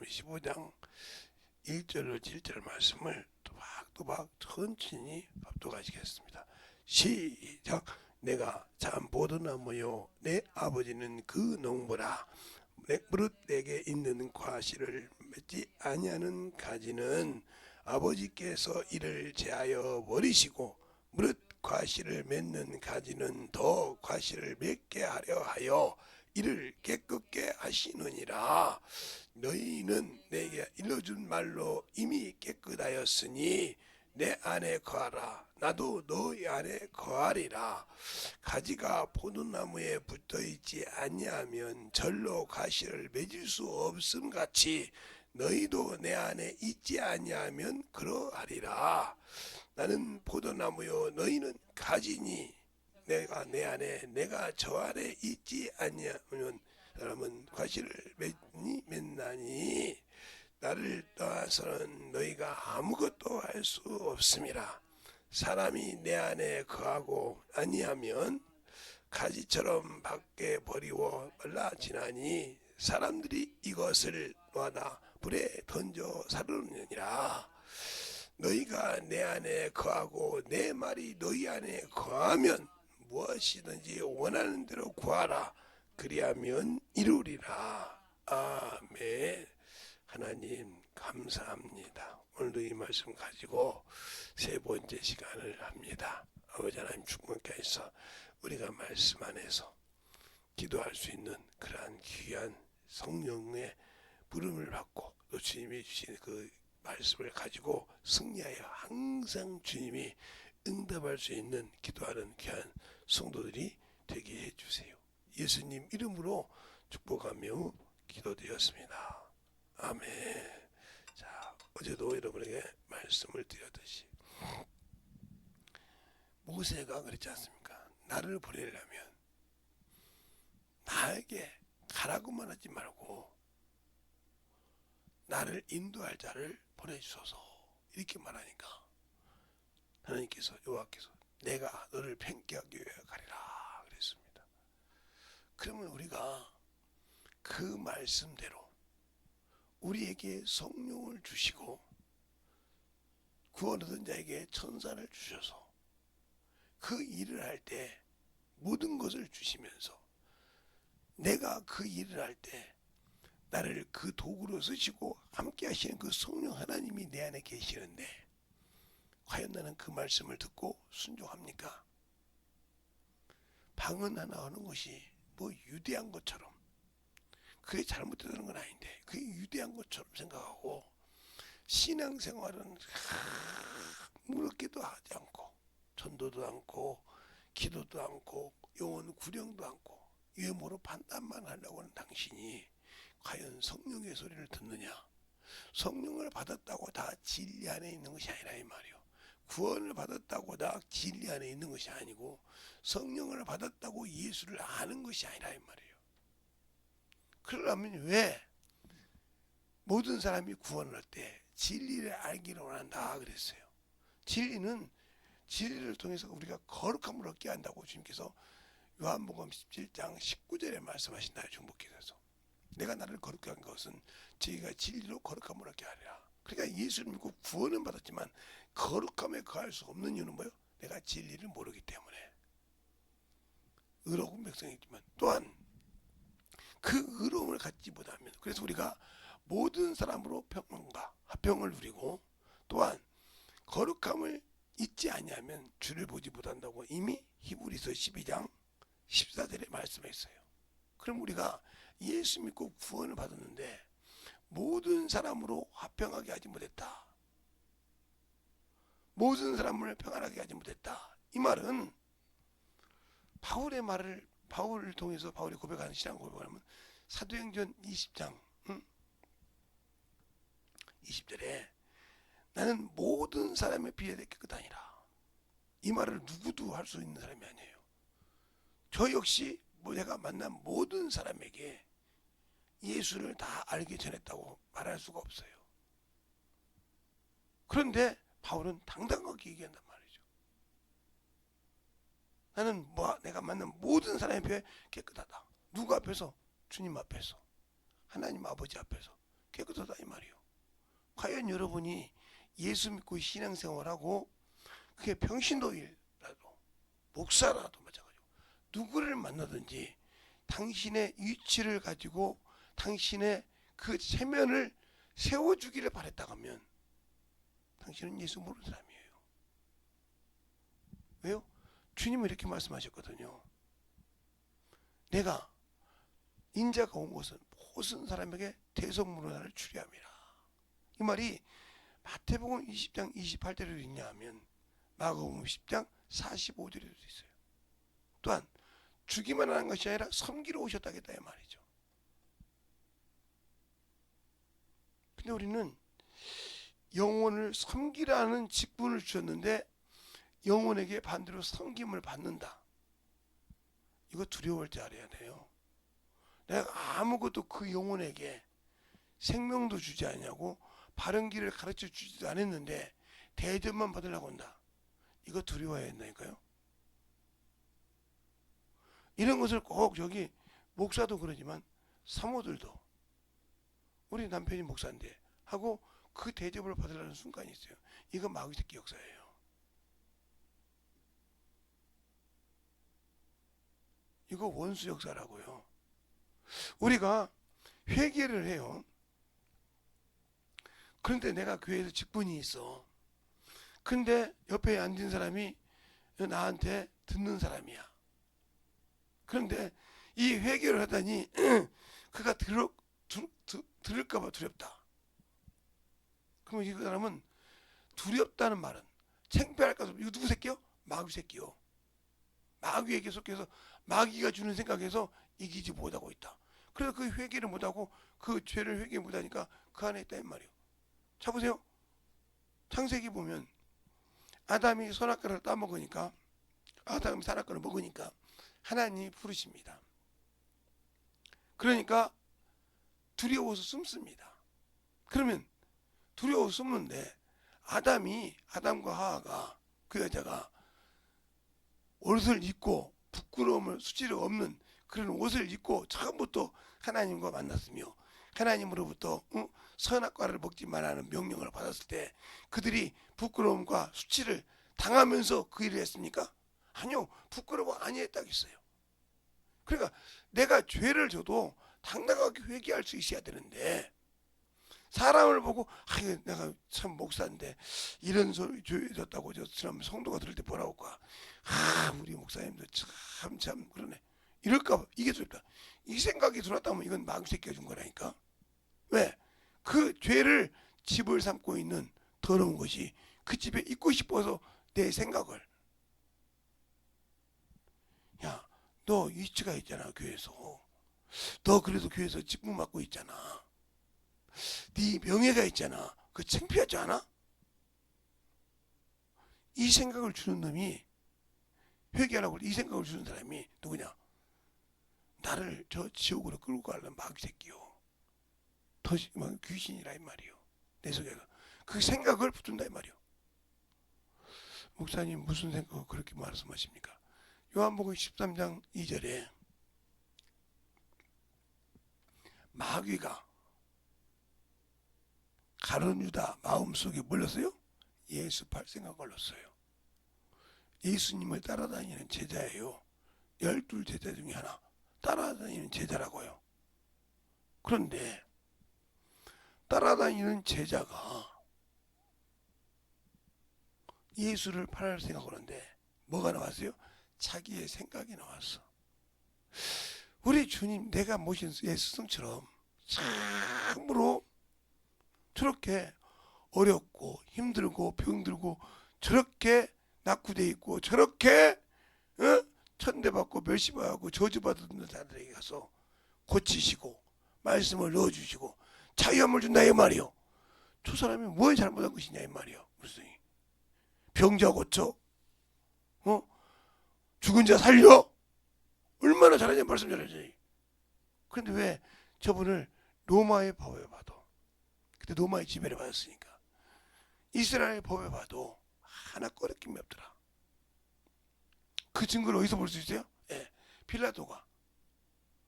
15장 1절로 7절 말씀을 또박또박 천천히 합독하시겠습니다. 시작. 내가 참 포도나무요 내 아버지는 그 농부라. 무릇 내게 있는 과실을 맺지 아니하는 가지는 아버지께서 이를 제하여 버리시고, 무릇 과실을 맺는 가지는 더 과실을 맺게 하려 하여 이를 깨끗게 하시느니라. 너희는 내게 일러준 말로 이미 깨끗하였으니 내 안에 거하라. 나도 너희 안에 거하리라. 가지가 포도나무에 붙어있지 아니하면 절로 가시를 맺을 수 없음 같이 너희도 내 안에 있지 아니하면 그러하리라. 나는 포도나무요 너희는 가지니 내가 내 안에 내가 저 안에 있지 아니하면 사람은 과실을 맺나니 나를 떠나서는 너희가 아무것도 할 수 없음이라. 사람이 내 안에 거하고 아니하면 가지처럼 밖에 버리고 말라지나니 사람들이 이것을 놓아다 불에 던져 사르느니라. 너희가 내 안에 거하고 내 말이 너희 안에 거하면 무엇이든지 원하는 대로 구하라. 그리하면 이루리라. 아멘. 하나님 감사합니다. 오늘도 이 말씀 가지고 세 번째 시간을 합니다. 아버지 하나님 주님께서 우리가 말씀 안에서 기도할 수 있는 그러한 귀한 성령의 부름을 받고 또 주님이 주신 그 말씀을 가지고 승리하여 항상 주님이 응답할 수 있는 기도하는 귀한 성도들이 되게 해주세요. 예수님 이름으로 축복하며 기도드렸습니다. 아멘. 자, 어제도 여러분에게 말씀을 드렸듯이 모세가 그랬지 않습니까? 나를 보내려면 나에게 가라고만 하지 말고 나를 인도할 자를 보내주소서 이렇게 말하니까 하나님께서 여호와께서 내가 너를 팽개하기 위하여 가리라 그랬습니다. 그러면 우리가 그 말씀대로 우리에게 성령을 주시고 구원 얻은 자에게 천사를 주셔서 그 일을 할 때 모든 것을 주시면서 내가 그 일을 할 때 나를 그 도구로 쓰시고 함께 하시는 그 성령 하나님이 내 안에 계시는데 과연 나는 그 말씀을 듣고 순종합니까? 방언 하나 하는 것이 뭐 유대한 것처럼 그게 잘못되는 건 아닌데 그게 유대한 것처럼 생각하고 신앙생활은 무겁게도 하지 않고 전도도 않고 기도도 않고 영혼 구령도 않고 외모로 판단만 하려고 하는 당신이 과연 성령의 소리를 듣느냐? 성령을 받았다고 다 진리 안에 있는 것이 아니라 이 말이요. 구원을 받았다고 다 진리 안에 있는 것이 아니고 성령을 받았다고 예수를 아는 것이 아니라 이 말이에요. 그러려면 왜 모든 사람이 구원을 할 때 진리를 알기를 원한다 그랬어요. 진리를 통해서 우리가 거룩함을 얻게 한다고 주님께서 요한복음 17장 19절에 말씀하신다. 중복기도에서 내가 나를 거룩하게 한 것은 저희가 진리로 거룩함을 얻게 하리라. 그러니까 예수를 믿고 구원은 받았지만 거룩함에 거할 수 없는 이유는 뭐예요? 내가 진리를 모르기 때문에. 의로운 백성이지만 또한 그 의로움을 갖지 못하면 그래서 우리가 모든 사람으로 평안과 화평을 누리고 또한 거룩함을 잊지 아니하면 주를 보지 못한다고 이미 히브리서 12장 14절에 말씀했어요. 그럼 우리가 예수 믿고 구원을 받았는데 모든 사람으로 화평하게 하지 못했다. 모든 사람을 평안하게 하지 못했다. 이 말은 바울의 말을 바울을 통해서 바울이 고백하는 신앙 고백을 하면 사도행전 20장 20절에 나는 모든 사람의 피에 깨끗하니라. 이 말을 누구도 할 수 있는 사람이 아니에요. 저 역시 내가 만난 모든 사람에게 예수를 다 알게 전했다고 말할 수가 없어요. 그런데 바울은 당당하게 얘기한단 말이죠. 나는 내가 만난 모든 사람의 피에 깨끗하다. 누구 앞에서? 주님 앞에서. 하나님 아버지 앞에서 깨끗하다 이 말이요. 과연 여러분이 예수 믿고 신앙생활하고 그게 평신도일라도 목사라도 마찬가지고 누구를 만나든지 당신의 위치를 가지고 당신의 그 체면을 세워주기를 바랬다 하면 당신은 예수 모르는 사람이에요. 왜요? 주님은 이렇게 말씀하셨거든요. 내가 인자가 온 것은 모든 사람에게 대성문화를 주리함이라. 이 말이 마태복음 20장 28절에도 있냐 하면 마가복음 10장 45절에도 있어요. 또한 주기만 하는 것이 아니라 섬기러 오셨다겠다 이 말이죠. 근데 우리는 영혼을 섬기라는 직분을 주셨는데 영혼에게 반대로 섬김을 받는다. 이거 두려울 줄 알아야 돼요. 내가 아무것도 그 영혼에게 생명도 주지 않냐고 바른 길을 가르쳐 주지도 않았는데 대접만 받으려고 한다. 이거 두려워해야 된다니까요. 이런 것을 꼭 저기 목사도 그러지만 사모들도 우리 남편이 목사인데 하고 그 대접을 받으려는 순간이 있어요. 이거 마귀 새끼 역사예요. 이거 원수 역사라고요. 우리가 회개를 해요. 그런데 내가 교회에서 직분이 있어. 근데 옆에 앉은 사람이 나한테 듣는 사람이야. 그런데 이 회개를 하다니 그가 들을까봐 두렵다. 그러면 이 사람은 두렵다는 말은 창피할까? 이거 누구 새끼요? 마귀 새끼요. 마귀에게 속해서 마귀가 주는 생각에서 이기지 못하고 있다. 그래서 그 회개를 못하고 그 죄를 회개 못하니까 그 안에 있다 이 말이요. 자 보세요. 창세기 보면 아담이 선악과를 따먹으니까 아담이 선악과를 먹으니까 하나님이 부르십니다. 그러니까 두려워서 숨습니다. 그러면 두려워서 숨는데 아담과 하하가 그 여자가 옷을 입고 부끄러움을 수치를 없는 그런 옷을 입고 처음부터 하나님과 만났으며 하나님으로부터 선악과를 먹지 말라는 명령을 받았을 때 그들이 부끄러움과 수치를 당하면서 그 일을 했습니까? 아니요. 부끄러워 아니했다겠어요. 그러니까 내가 죄를 져도 당당하게 회개할 수 있어야 되는데 사람을 보고 내가 참 목사인데 이런 소리 줬다고 저 사람 성도가 들을 때 뭐라고 할까? 우리 목사님도 참 그러네. 이럴까? 이게 두렵다. 이 생각이 들었다면 이건 마귀 새끼가 준 거라니까. 왜? 그 죄를 집을 삼고 있는 더러운 것이 그 집에 있고 싶어서 내 생각을 야, 너 위치가 있잖아 교회에서. 너 그래도 교회에서 직분 맡고 있잖아. 네 명예가 있잖아. 그 창피하지 않아? 이 생각을 주는 놈이 회개하라고 이 생각을 주는 사람이 누구냐? 나를 저 지옥으로 끌고 가려는 마귀 새끼요. 더 귀신이라 이 말이요. 내 속에가 그 생각을 붙든다 이 말이요. 목사님 무슨 생각을 그렇게 말씀하십니까? 요한복음 13장 2절에 마귀가 가룟 유다 마음속에 몰렸어요? 예수 팔 생각 걸렸어요. 예수님을 따라다니는 제자예요. 12 제자 중에 하나 따라다니는 제자라고요. 그런데 따라다니는 제자가 예수를 팔 생각을 하는데 뭐가 나왔어요? 자기의 생각이 나왔어. 우리 주님 내가 모신 예수님처럼 참으로 저렇게 어렵고 힘들고 병들고 저렇게 낙후돼 있고 저렇게 천대받고 멸시받고 저주받는 자들에게 가서 고치시고 말씀을 넣어주시고 자유함을 준다 이 말이요. 저 사람이 뭘 잘못한 것이냐 이 말이요. 무슨 병자 고쳐 죽은 자 살려 얼마나 잘하냐 말씀 잘하지. 그런데 왜 저분을 로마의 법에 봐도 그때 로마의 지배를 받았으니까 이스라엘 법에 봐도 하나 꺼리낌이 없더라. 그 증거를 어디서 볼 수 있어요? 예, 빌라도가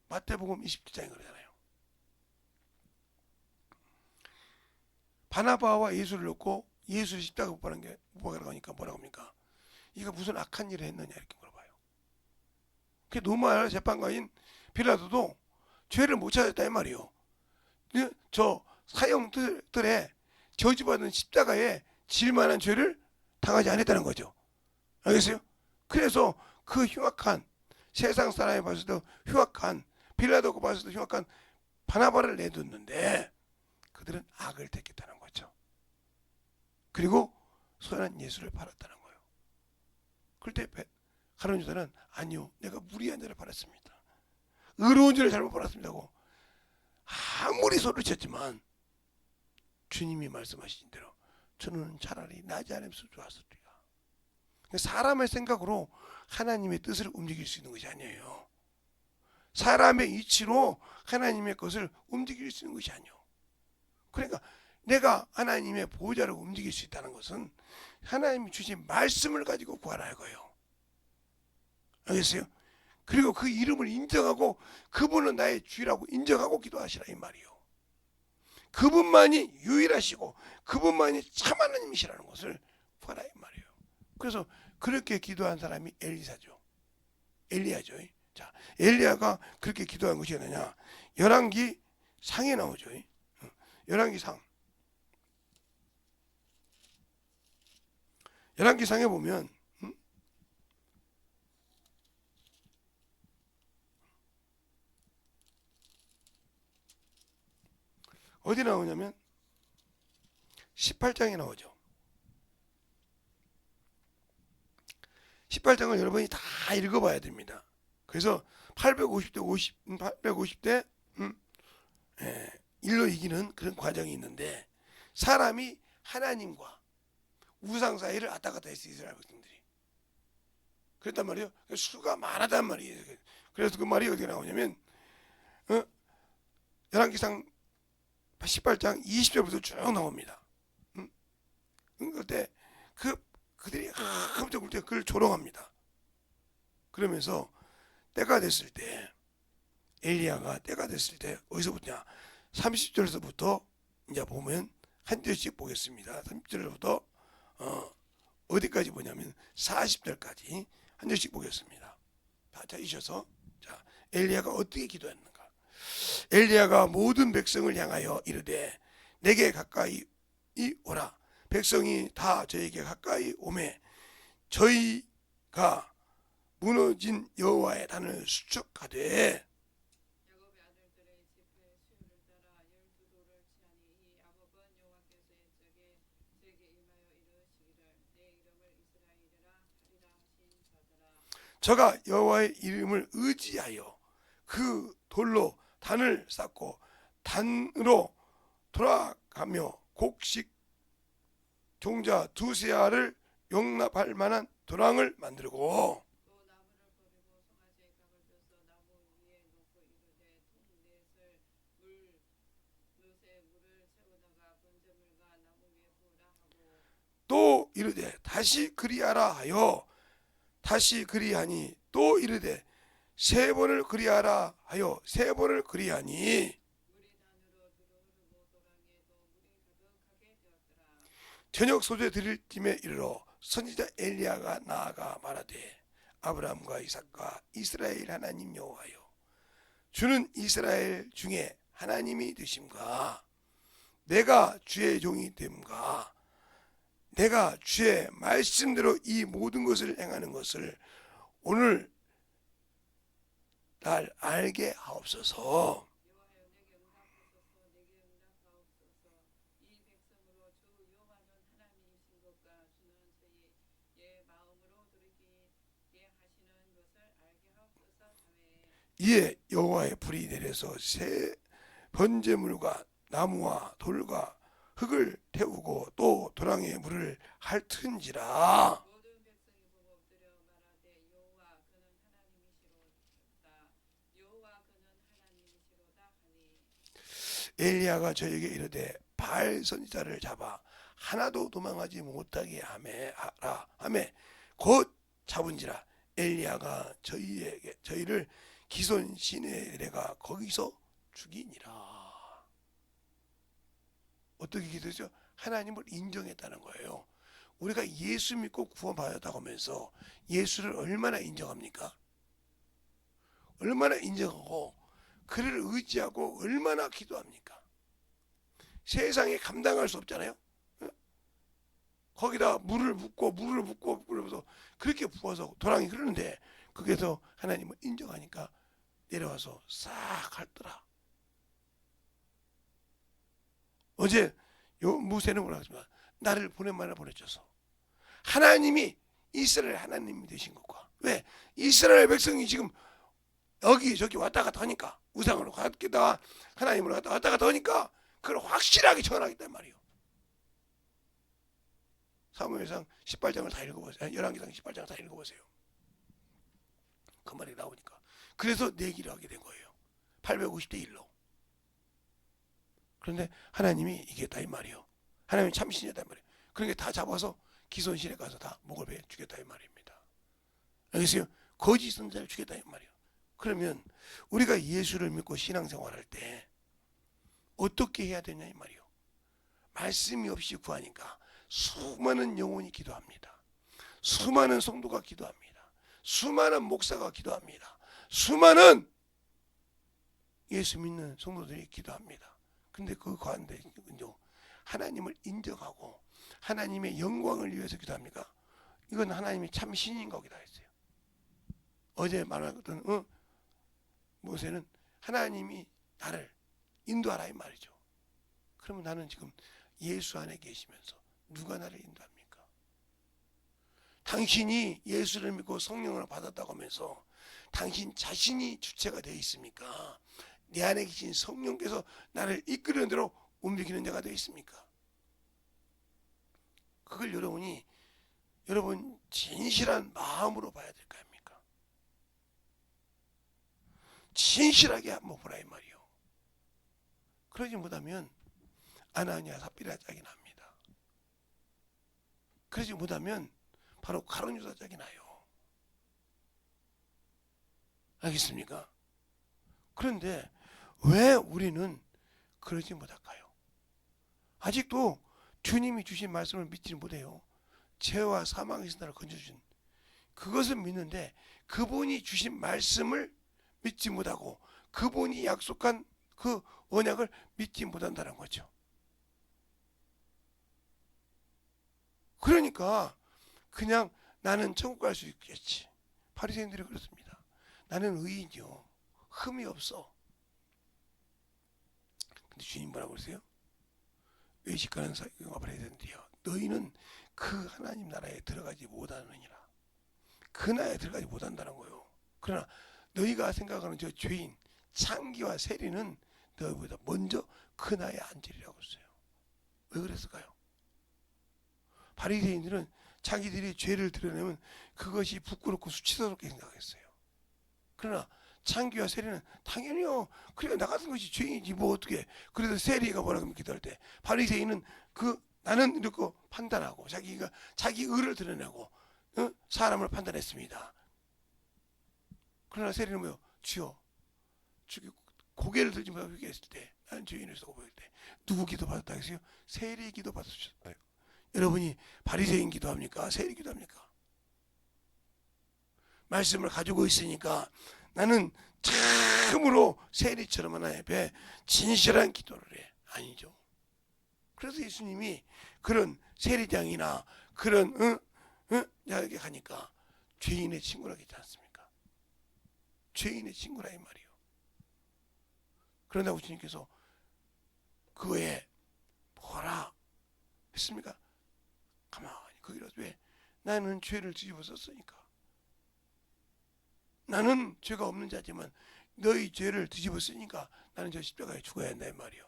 마태복음 27장에 그러잖아요. 바나바와 예수를 놓고 예수를 십자가 못 박는 게 못 박으라고 하니까 뭐라고 합니까? 이가 무슨 악한 일을 했느냐 이렇게 물어봐요. 그 로마 재판관인 빌라도도 죄를 못 찾았다 이 말이요. 저 사형들에 저주받은 십자가에 질만한 죄를 당하지 않았다는 거죠. 알겠어요? 그래서 그 흉악한 세상 사람이 봤을 때 흉악한 빌라도가 봤을 때 흉악한 바나바를 내뒀는데 그들은 악을 택했다는 거죠. 그리고 선한 예수를 팔았다는 거예요. 그럴 때 가룟 유다는 아니요, 내가 무리한 자를 팔았습니다. 의로운 자를 잘못 팔았습니다고 아무리 소리쳤지만 주님이 말씀하신 대로 저는 차라리 나지 않으면서 좋았으리라. 사람의 생각으로 하나님의 뜻을 움직일 수 있는 것이 아니에요. 사람의 이치로 하나님의 것을 움직일 수 있는 것이 아니에요. 그러니까 내가 하나님의 보좌를 움직일 수 있다는 것은 하나님이 주신 말씀을 가지고 구하라 이거예요. 알겠어요? 그리고 그 이름을 인정하고 그분은 나의 주라고 인정하고 기도하시라 이 말이요. 그분만이 유일하시고 그분만이 참 하나님이시라는 것을 구하라 이 말이에요. 그래서 그렇게 기도한 사람이 엘리사죠. 엘리야죠. 자, 엘리야가 그렇게 기도한 것이 뭐냐? 열왕기 상에 나오죠. 열왕기 상. 열왕기 상에 보면 어디 나오냐면 18장에 나오죠. 18장을 여러분이 다 읽어봐야 됩니다. 그래서 850대 일로 이기는 그런 과정이 있는데 사람이 하나님과 우상 사이를 왔다 갔다 했어요. 이스라엘 백성들이. 그랬단 말이에요. 수가 많았단 말이에요. 그래서 그 말이 어디에 나오냐면 열왕기상 18장 20절부터 쭉 나옵니다. 그때 그들이 깜짝 놀라 그걸 조롱합니다. 그러면서 때가 됐을 때 엘리야가 때가 됐을 때 어디서부터냐? 30절에서부터 이제 보면 한 절씩 보겠습니다. 30절부터 어디까지 보냐면 40절까지 한 절씩 보겠습니다. 다 찾으셔서 자 엘리야가 어떻게 기도했는가? 엘리야가 모든 백성을 향하여 이르되 내게 가까이 오라. 백성이 다 저에게 가까이 오매 저희가 무너진 여호와의 단을 수축하되 야곱의 아들들의 지파의 수요를 따라 12돌을 치하니 이 야곱은 여호와께서 저에게 임하여 이르시기를 내 이름을 이스라엘이라 하리라 하신 자들아. 저가 여호와의 이름을 의지하여 그 돌로 단을 쌓고 단으로 돌아가며 곡식 종자 두세 알을 용납할 만한 도랑을 만들고 또 나무를 버리고 송아지의 값을 펴서 나무 위에 놓고 이르되 통넷을 물을 채우다가 번제물과 나무 위에 부으라 하고 또 이르되 다시 그리하라 하여 다시 그리하니 또 이르되 세 번을 그리하라 하여 세 번을 그리하니 물이 단으로 두루흐르고 도랑에도 물이 가득하게 되었더라. 저녁 소재 드릴 쯤에 이르러 선지자 엘리야가 나아가 말하되 아브라함과 이삭과 이스라엘 하나님 여호와여 주는 이스라엘 중에 하나님이 되심과 내가 주의 종이 됨과 내가 주의 말씀대로 이 모든 것을 행하는 것을 오늘 날 알게 하옵소서. 여호와여 내게 응답하소서 내게 응답하옵소서. 이 백성으로 주 여호와는 하나님이신 것과 주는 저희의 마음으로 돌이키게 하시는 것을 알게 하옵소서 하매 이에 여호와의 불이 내려서 새 번제물과 나무와 돌과 흙을 태우고 또 도랑에 물을 핥은지라. 모든 백성이 보고 엎드려 말하되 여호와 그는 하나님이시로다. 여호와 그는 하나님이시로다 하니 엘리야가 저에게 이르되 바알 선지자를 잡아 하나도 도망하지 못하게 하매 곧 잡은지라. 엘리야가 저희를 기손 시내레가 거기서 죽이니라. 어떻게 기도했죠? 하나님을 인정했다는 거예요. 우리가 예수 믿고 구원받았다고 하면서 예수를 얼마나 인정합니까? 얼마나 인정하고 그를 의지하고 얼마나 기도합니까? 세상에 감당할 수 없잖아요. 거기다 물을 붓고 그러면서 그렇게 부어서 도랑이 흐르는데 거기서 하나님을 인정하니까 내려와서 싹 핥더라. 어제 모세는 뭐라 하지만 나를 보낸만을 보내줘서 하나님이 이스라엘 하나님이 되신 것과 왜 이스라엘 백성이 지금 여기저기 왔다 갔다 하니까 우상으로 갔다가 하나님으로 왔다 갔다 하니까 그걸 확실하게 전하겠단 말이에요. 사무엘상 18장을 다 읽어보세요. 열왕기상 18장을 다 읽어보세요. 그 말이 나오니까 그래서 내기를 하게 된 거예요. 850대 1로. 그런데 하나님이 이겼다 이 말이에요. 하나님이 참신이었다 이 말이에요. 그러니까 다 잡아서 기손실에 가서 다 목을 베어 죽였다 이 말입니다. 알겠어요? 거짓 선자를 죽였다 이 말이에요. 그러면 우리가 예수를 믿고 신앙생활할 때 어떻게 해야 되냐 이 말이에요. 말씀이 없이 구하니까 수많은 영혼이 기도합니다. 수많은 성도가 기도합니다. 수많은 목사가 기도합니다. 수많은 예수 믿는 성도들이 기도합니다. 근데 그 가운데 하나님을 인정하고 하나님의 영광을 위해서 기도합니까? 이건 하나님이 참 신인 거기다 했어요. 어제 말했던 모세는 하나님이 나를 인도하라 이 말이죠. 그러면 나는 지금 예수 안에 계시면서 누가 나를 인도합니까? 당신이 예수를 믿고 성령을 받았다고 하면서 당신 자신이 주체가 되어 있습니까? 내 안에 계신 성령께서 나를 이끄는 대로 움직이는 자가 되어 있습니까? 그걸 여러분 진실한 마음으로 봐야 될 거 아닙니까? 진실하게 한번 보라 이 말이요. 그러지 못하면 아나니아 삽비라 짝이 납니다. 그러지 못하면 바로 가룟유다 짝이 나요. 알겠습니까? 그런데 왜 우리는 그러지 못할까요? 아직도 주님이 주신 말씀을 믿지 못해요. 죄와 사망에서 나를 건져주신 그것을 믿는데 그분이 주신 말씀을 믿지 못하고 그분이 약속한 그 언약을 믿지 못한다는 거죠. 그러니까 그냥 나는 천국 갈 수 있겠지. 바리새인들이 그렇습니다. 나는 의인이요. 흠이 없어. 근데 주님 뭐라고 그러세요? 외식하는 사람과 바리새인들이여 너희는 그 하나님 나라에 들어가지 못하느니라. 그 나라에 들어가지 못한다는 거예요. 그러나 너희가 생각하는 저 죄인 창기와 세리는 너희보다 먼저 그 나라에 앉으리라고 했어요. 왜 그랬을까요? 바리새인들은 자기들이 죄를 드러내면 그것이 부끄럽고 수치스럽게 생각했어요. 그러나 창기와 세리는 당연히요. 그러니까 나 같은 것이 죄인이지 뭐 어떻게. 그래서 세리가 뭐라고 기도할 때 바리새인은 나는 이렇게 판단하고 자기가 자기 의를 드러내고 사람을 판단했습니다. 그러나 세리는 뭐요? 주여 고개를 들지 못하고 회개했을 때 나는 죄인으로서 고백할 때 누구 기도 받았다 했어요? 세리 기도 받으셨어요. 여러분이 바리새인 기도합니까? 세리 기도합니까? 말씀을 가지고 있으니까 나는 참으로 세리처럼 하나님 앞에 진실한 기도를 해. 아니죠. 그래서 예수님이 그런 세리장이나 그런 자에게 가니까 죄인의 친구라고 했지 않습니까? 죄인의 친구라 이 말이요. 그런다고 주님께서 그거에 뭐라 했습니까? 가만히 거기라도 왜? 나는 죄를 뒤집어 썼으니까. 나는 죄가 없는 자지만 너희 죄를 뒤집어 쓰니까 나는 저 십자가에 죽어야 한다 이 말이요.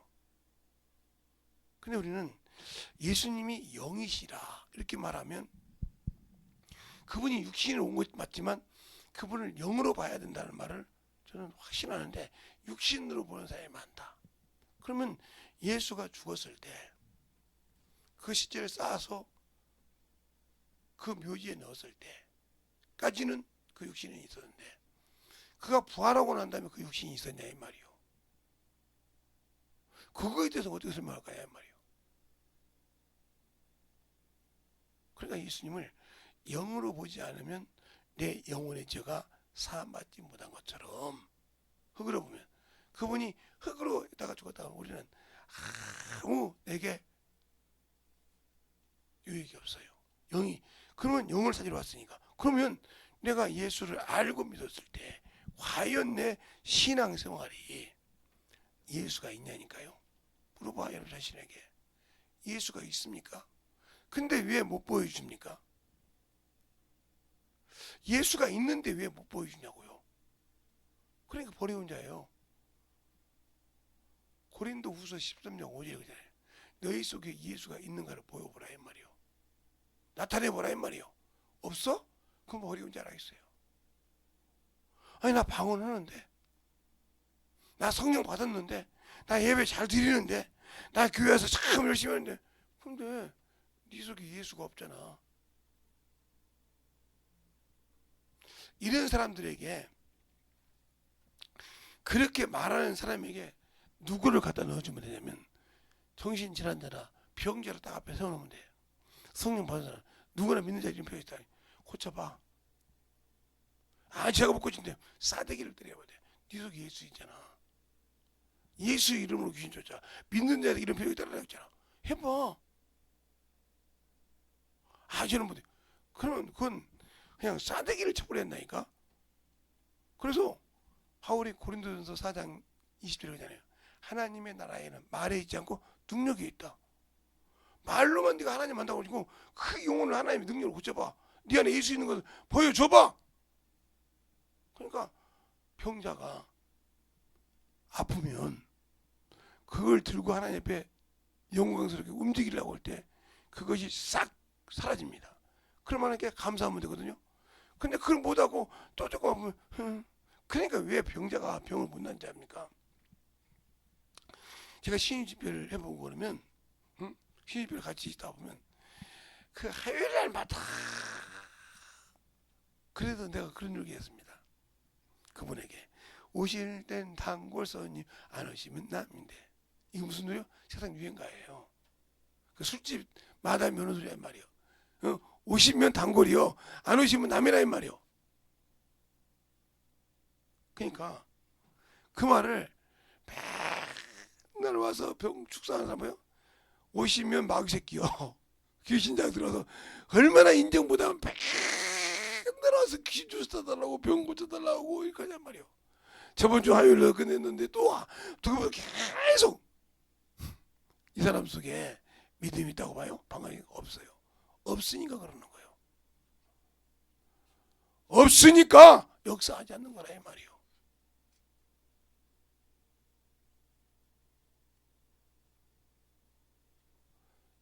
근데 우리는 예수님이 영이시라 이렇게 말하면 그분이 육신으로 온 것 맞지만 그분을 영으로 봐야 된다는 말을 저는 확신하는데 육신으로 보는 사람이 많다. 그러면 예수가 죽었을 때 그 시체를 쌓아서 그 묘지에 넣었을 때까지는 그 육신이 있었는데 그가 부활하고 난 다음에 그 육신이 있었냐 이 말이요. 그거에 대해서 어떻게 설명할까요 이 말이요. 그러니까 예수님을 영으로 보지 않으면 내 영혼의 죄가 사함받지 못한 것처럼 흙으로 보면 그분이 흙으로 있다가 죽었다가 우리는 아무 내게 유익이 없어요. 영이 그러면 영을 찾으러 왔으니까 그러면 내가 예수를 알고 믿었을 때 과연 내 신앙생활이 예수가 있냐니까요. 물어봐 여러분 자신에게. 예수가 있습니까? 근데 왜 못 보여줍니까? 예수가 있는데 왜 못 보여주냐고요. 그러니까 버리운 자예요. 고린도 후서 13장 5절에 그러잖아요. 너희 속에 예수가 있는가를 보여보라 이 말이요. 나타내보라 이 말이요. 없어? 그럼 버리운 자라 했어요. 아니 나 방언하는데, 나 성령 받았는데, 나 예배 잘 드리는데, 나 교회에서 참 열심히 하는데, 근데 네 속에 예수가 없잖아. 이런 사람들에게, 그렇게 말하는 사람에게 누구를 갖다 넣어주면 되냐면 정신질환자나 병자를 딱 앞에 세워놓으면 돼요. 성령 받은 사람 누구나 믿는 자 이름표 있다. 고쳐봐. 아 제가 못 고친대. 싸대기를 때려야 돼. 네 속에 예수 있잖아. 예수 이름으로 귀신 쫓아. 믿는 자의 이름표 있다고 했잖아. 해봐. 아 저는 못해. 그러면 그건 그냥 싸대기를 쳐버려야 한다니까. 그래서 바울이 고린도전서 4장 20절에 그러잖아요. 하나님의 나라에는 말에 있지 않고 능력이 있다. 말로만 네가 하나님 만나고 그러고 그 영혼을 하나님의 능력으로 고쳐봐. 네 안에 예수 있는 것을 보여줘봐. 그러니까 병자가 아프면 그걸 들고 하나님 앞에 영광스럽게 움직이려고 할 때 그것이 싹 사라집니다. 그러면 하나님께 감사하면 되거든요. 근데 그걸 못하고 또 조금 아프면 그러니까 왜 병자가 병을 못 낫는지 압니까? 제가 신유집회를 해보고 그러면 신유집회를 같이 있다 보면 그 화요일 날마다 그래도 내가 그런 얘기 했습니다. 그분에게 오실 땐 단골 손님 안 오시면 남인데 이거 무슨 소리요? 세상 유행가예요. 그 술집 마담 여는 소리야 말이요. 오시면 단골이요 안 오시면 남이라 이 말이요. 그러니까 그 말을 맨날 와서 병 축사하는 사람 뭐요? 오시면 마귀새끼요. 귀신장 들어서 얼마나 인정보다는 맨날 와서 귀신 주스 사달라고 병 고쳐달라고 이렇게 하냔 말이요. 저번 주 화요일에 끝냈는데 또 계속 이 사람 속에 믿음이 있다고 봐요? 방법이 없어요. 없으니까 그러는 거예요. 없으니까 역사하지 않는 거라 이 말이요.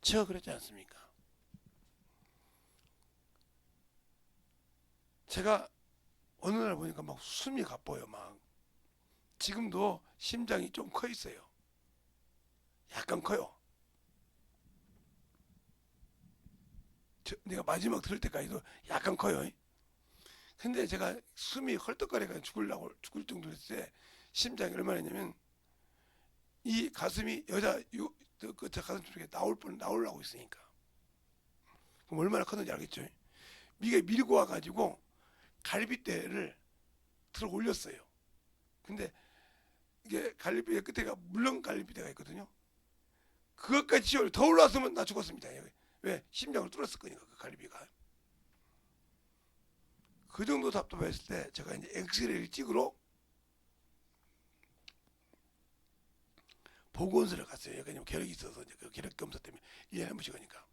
제가 그랬지 않습니까? 제가 어느 날 보니까 막 숨이 가빠요. 막 지금도 심장이 좀 커 있어요. 약간 커요. 내가 마지막 들을 때까지도 약간 커요. 근데 제가 숨이 헐떡거리가 죽을 정도로 했을 때 심장이 얼마나 했냐면 이 가슴이 여자 저 가슴 쪽에 나오려고 있으니까 그럼 얼마나 컸는지 알겠죠? 이게 밀고 와가지고 갈비뼈를 들어 올렸어요. 근데 이게 갈비뼈 끝에가 물렁 갈비뼈가 있거든요. 그것까지 더 올라왔으면 나 죽었습니다. 왜? 심장을 뚫었을 거니까 그 갈비가. 그 정도 답답했을 때 제가 이제 엑스레이를 찍으러 보건소를 갔어요. 왜냐면 결핵이 있어서 이제 그 결핵 검사 때문에 1년에 한 번씩 하니까.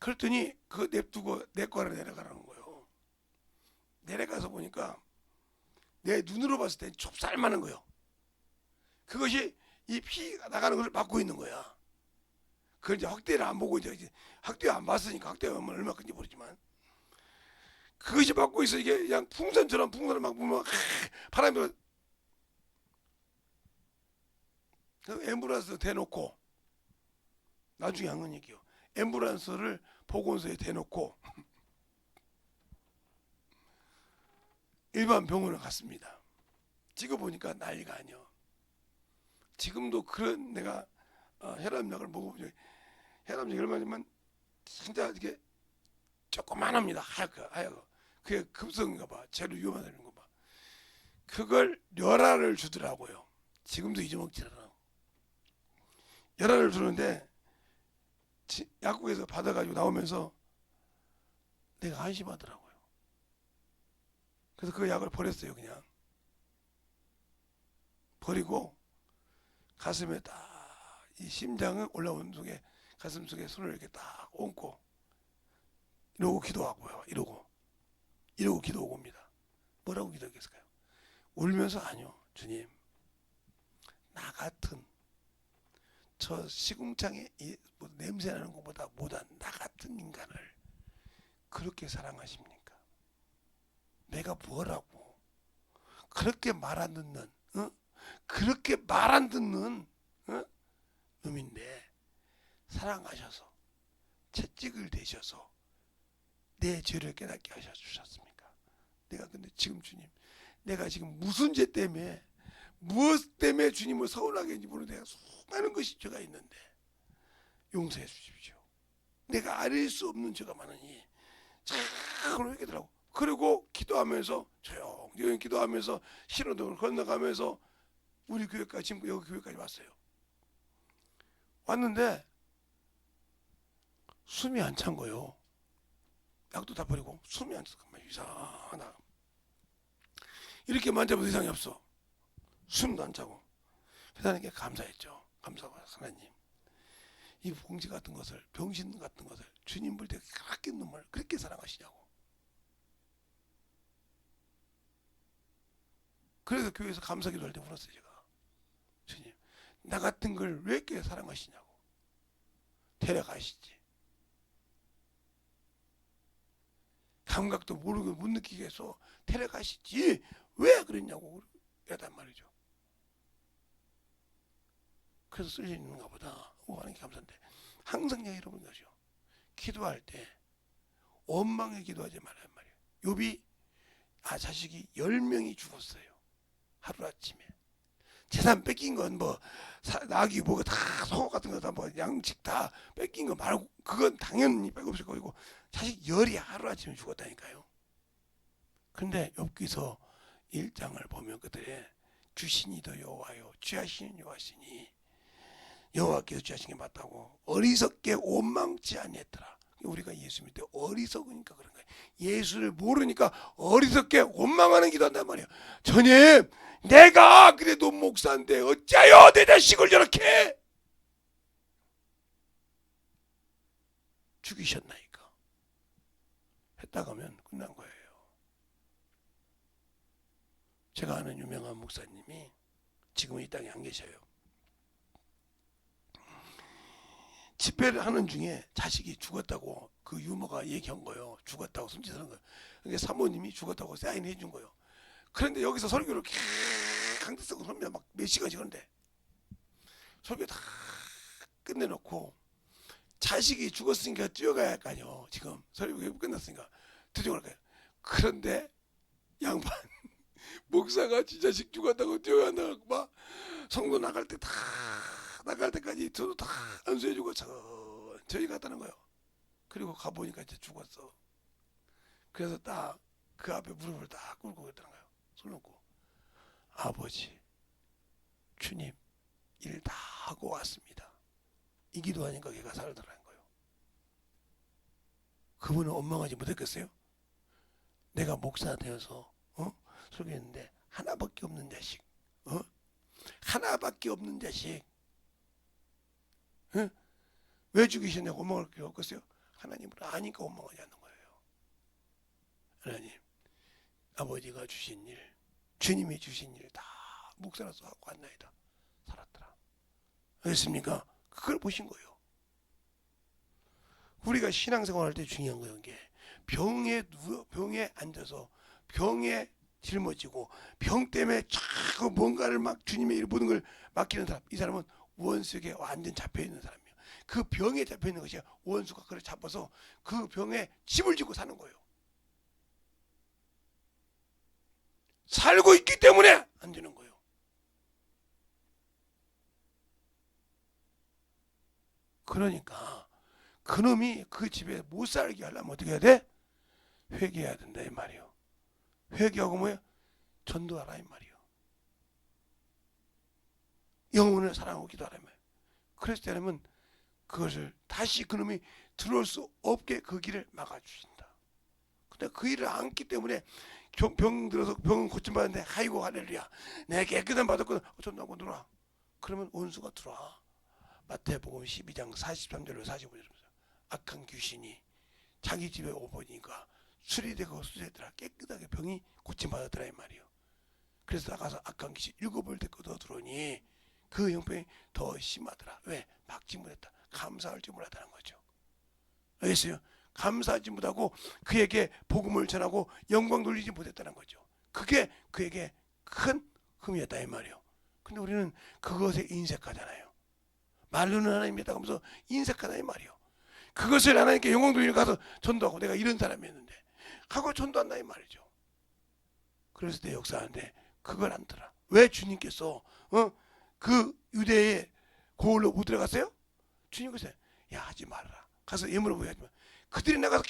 그랬더니 그거 냅두고 내과로 내려가라는 거예요. 내려가서 보니까 내 눈으로 봤을 때 좁쌀만한 거예요. 그것이 이 피가 나가는 것을 막고 있는 거야. 그걸 이제 확대를 안 보고 이제 확대 안 봤으니까 확대가 얼마 큰지 모르지만 그것이 막고 있어. 이게 그냥 풍선처럼 풍선을 막 보면 바람이 앰뷸런스 대놓고 나중에 한 건 얘기요. 앰뷸런스를 보건소에 대놓고 일반 병원을 갔습니다. 찍어보니까 난리가 아니요. 지금도 그런 내가 혈압약을 먹어보죠. 혈압약이 얼마냐면 진짜 이게 조그만합니다. 하얗고. 그게 급성인가 봐. 제일 위험하다는 거 봐. 그걸 열알을 주더라고요. 지금도 잊어먹지 않아. 열알을 주는데 약국에서 받아가지고 나오면서 내가 한심하더라고요. 그래서 그 약을 버렸어요. 그냥 버리고 가슴에 딱 이 심장은 올라오는 속에 가슴 속에 손을 이렇게 딱 얹고 이러고 기도하고요. 이러고 기도하고 옵니다. 뭐라고 기도했을까요? 울면서 아니요. 주님, 나 같은 저 시궁창에 뭐 냄새 나는 것보다 못한 나 같은 인간을 그렇게 사랑하십니까? 내가 뭐라고 그렇게 말 안 듣는 그렇게 말 안 듣는 놈인데 사랑하셔서 채찍을 대셔서 내 죄를 깨닫게 하셔 주셨습니까? 내가 근데 지금 주님, 내가 지금 무슨 죄 때문에 무엇 때문에 주님을 서운하게 했는지 모르는데 내가 수많은 것이 죄가 있는데 용서해 주십시오. 내가 알릴 수 없는 죄가 많으니 참 회개더라고. 그리고 기도하면서 조용히 기도하면서 신호등을 건너가면서 우리 교회까지 지금 여기 교회까지 왔어요. 왔는데 숨이 안 찬 거예요. 약도 다 버리고 숨이 안 차서 이상하다. 이렇게 만져봐도 이상이 없어. 숨도 안 차고. 하나님께 감사했죠. 감사하고 하나님, 이 봉지 같은 것을, 병신 같은 것을 주님 볼 때 그렇게 놈을 그렇게 사랑하시냐고. 그래서 교회에서 감사기도 할 때 울었어요. 제가 주님, 나 같은 걸 왜 이렇게 사랑하시냐고. 데려가시지. 감각도 모르고 못 느끼게 해서 데려가시지 왜 그랬냐고 그랬단 말이죠. 그래서 쓸 수 있는가 보다 하는 게 감사한데, 항상 여러분 것이요, 기도할 때 원망에 기도하지 말란 말이에요. 욥이 자식이 10명이 죽었어요. 하루아침에. 재산 뺏긴 건 뭐 낙이 뭐가 다 소 같은 거 다 뭐 양식 다 뺏긴 거 말고 그건 당연히 뺏었을 거고, 자식 10이 하루아침에 죽었다니까요. 근데 욥기서 1장을 보면 그들의 주신이 더 여호와요 취하시는 여호와시니 여호와께서 취하신 게 맞다고 어리석게 원망치 아니했더라. 우리가 예수 믿을 때 어리석으니까 그런 거예요. 예수를 모르니까 어리석게 원망하는 기도한단 말이에요. 주님, 내가 그래도 목사인데 어찌하여 내 자식을 저렇게 죽이셨나이까. 했다가 하면 끝난 거예요. 제가 아는 유명한 목사님이 지금은 이 땅에 안 계셔요. 집회를 하는 중에 자식이 죽었다고 그 유모가 얘기한 거예요. 죽었다고 숨지는 거예요. 그러니까 사모님이 죽었다고 사인해 준 거예요. 그런데 여기서 설교를 강대성으로 설명 막 몇 시간씩 하는데 설교 다 끝내놓고 자식이 죽었으니까 뛰어가야 할 거 아니에요. 지금 설교 끝났으니까 뛰어갈 거예요. 그런데 양반 목사가 지 자식 죽었다고 뛰어간다고 막 성도 나갈 때 다 나갈 때까지 저도 다 안수해주고 천천히 갔다는 거예요. 그리고 가보니까 이제 죽었어. 그래서 딱 그 앞에 무릎을 딱 꿇고 그랬다는 거예요. 손 놓고, 아버지, 주님 일 다 하고 왔습니다. 이 기도하니까 걔가 살더라는 거예요. 그분은 원망하지 못했겠어요? 내가 목사 되어서 설교했는데 하나밖에 없는 자식, 하나밖에 없는 자식, 왜 죽이셨냐고 원망할 필요 없겠어요? 하나님을 아니까 원망하지 않는 거예요. 하나님, 아버지가 주신 일, 주님이 주신 일 다 목사로서 하고 왔나이다. 살았더라. 알겠습니까? 그걸 보신 거예요. 우리가 신앙생활할 때 중요한 거예요. 이게 병에 앉아서 병에 짊어지고 병 때문에 자꾸 뭔가를 막 주님의 일 모든 걸 맡기는 사람, 이 사람은 원수에게 완전 잡혀 있는 사람이에요. 그 병에 잡혀 있는 것이 원수가 그를 잡아서 그 병에 집을 짓고 사는 거예요. 살고 있기 때문에 안 되는 거예요. 그러니까 그놈이 그 집에 못 살게 하려면 어떻게 해야 돼? 회개해야 된다 이 말이요. 회개하고 뭐야? 전도하라 이 말이요. 영혼을 사랑하고 기도하라 이 말이요. 그랬을 때는 그것을 다시 그놈이 들어올 수 없게 그 길을 막아주신다. 근데 그 일을 안기 때문에 병 들어서 병 고침받는데 아이고 할렐루야 내가 깨끗한 받았거든 어쩐다고 들어와. 그러면 원수가 들어와. 마태복음 12장 43절로 45절입니다. 악한 귀신이 자기 집에 오보니까 수리되고 수리되더라. 깨끗하게 병이 고침받았더라 이 말이요. 그래서 나가서 악한 귀신 7을 데리고 더 들어오니 그 형편이 더 심하더라. 왜? 막지 못했다. 감사할지 몰랐다는 거죠. 알겠어요? 감사하지 못하고 그에게 복음을 전하고 영광 돌리지 못했다는 거죠. 그게 그에게 큰 흠이었다 이 말이요. 근데 우리는 그것에 인색하잖아요. 말로는 하나님이다 하면서 인색하다 이 말이요. 그것을 하나님께 영광 돌리러 가서 전도하고 내가 이런 사람이었는데 하고 전도한다 이 말이죠. 그랬을 때 역사하는데 그걸 안 들어. 왜 주님께서 그 유대의 고을로 못 들어갔어요? 주님께서 야 하지 말아라. 가서 예물을 보여야지. 그들이 나가서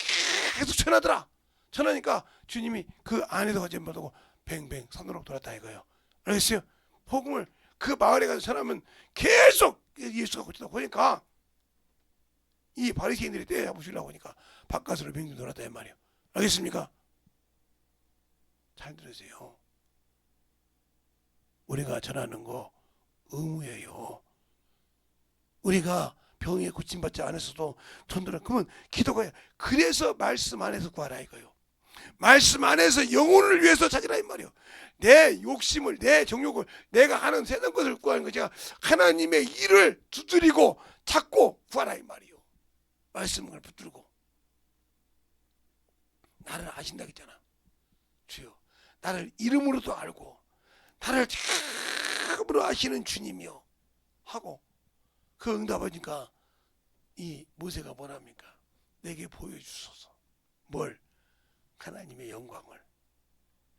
계속 전하더라. 전하니까 주님이 그 안에서 가지 못하고 뱅뱅 산으로 돌았다 이거예요. 알겠어요? 복음을 그 마을에 가서 전하면 계속 예수가 고치다 보니까 이 바리새인들이 때려부시려고 하니까 바깥으로 뱅뱅 돌았다 이 말이에요. 알겠습니까? 잘 들으세요. 우리가 전하는 거 의무예요. 우리가 병에 고침받지 않았어도 전도를 그러면 기도가 해요. 그래서 말씀 안에서 구하라 이거요. 말씀 안에서 영혼을 위해서 찾으라 이 말이요. 내 욕심을 내 정욕을 내가 하는 세상 것을 구하는 거 제가 하나님의 일을 두드리고 찾고 구하라 이 말이요. 말씀을 붙들고 나를 아신다 했잖아. 주여 나를 이름으로도 알고 나를 참으로 아시는 주님이요 하고 그 응답하니까 이 모세가 뭐랍니까? 내게 보여주소서. 뭘? 하나님의 영광을.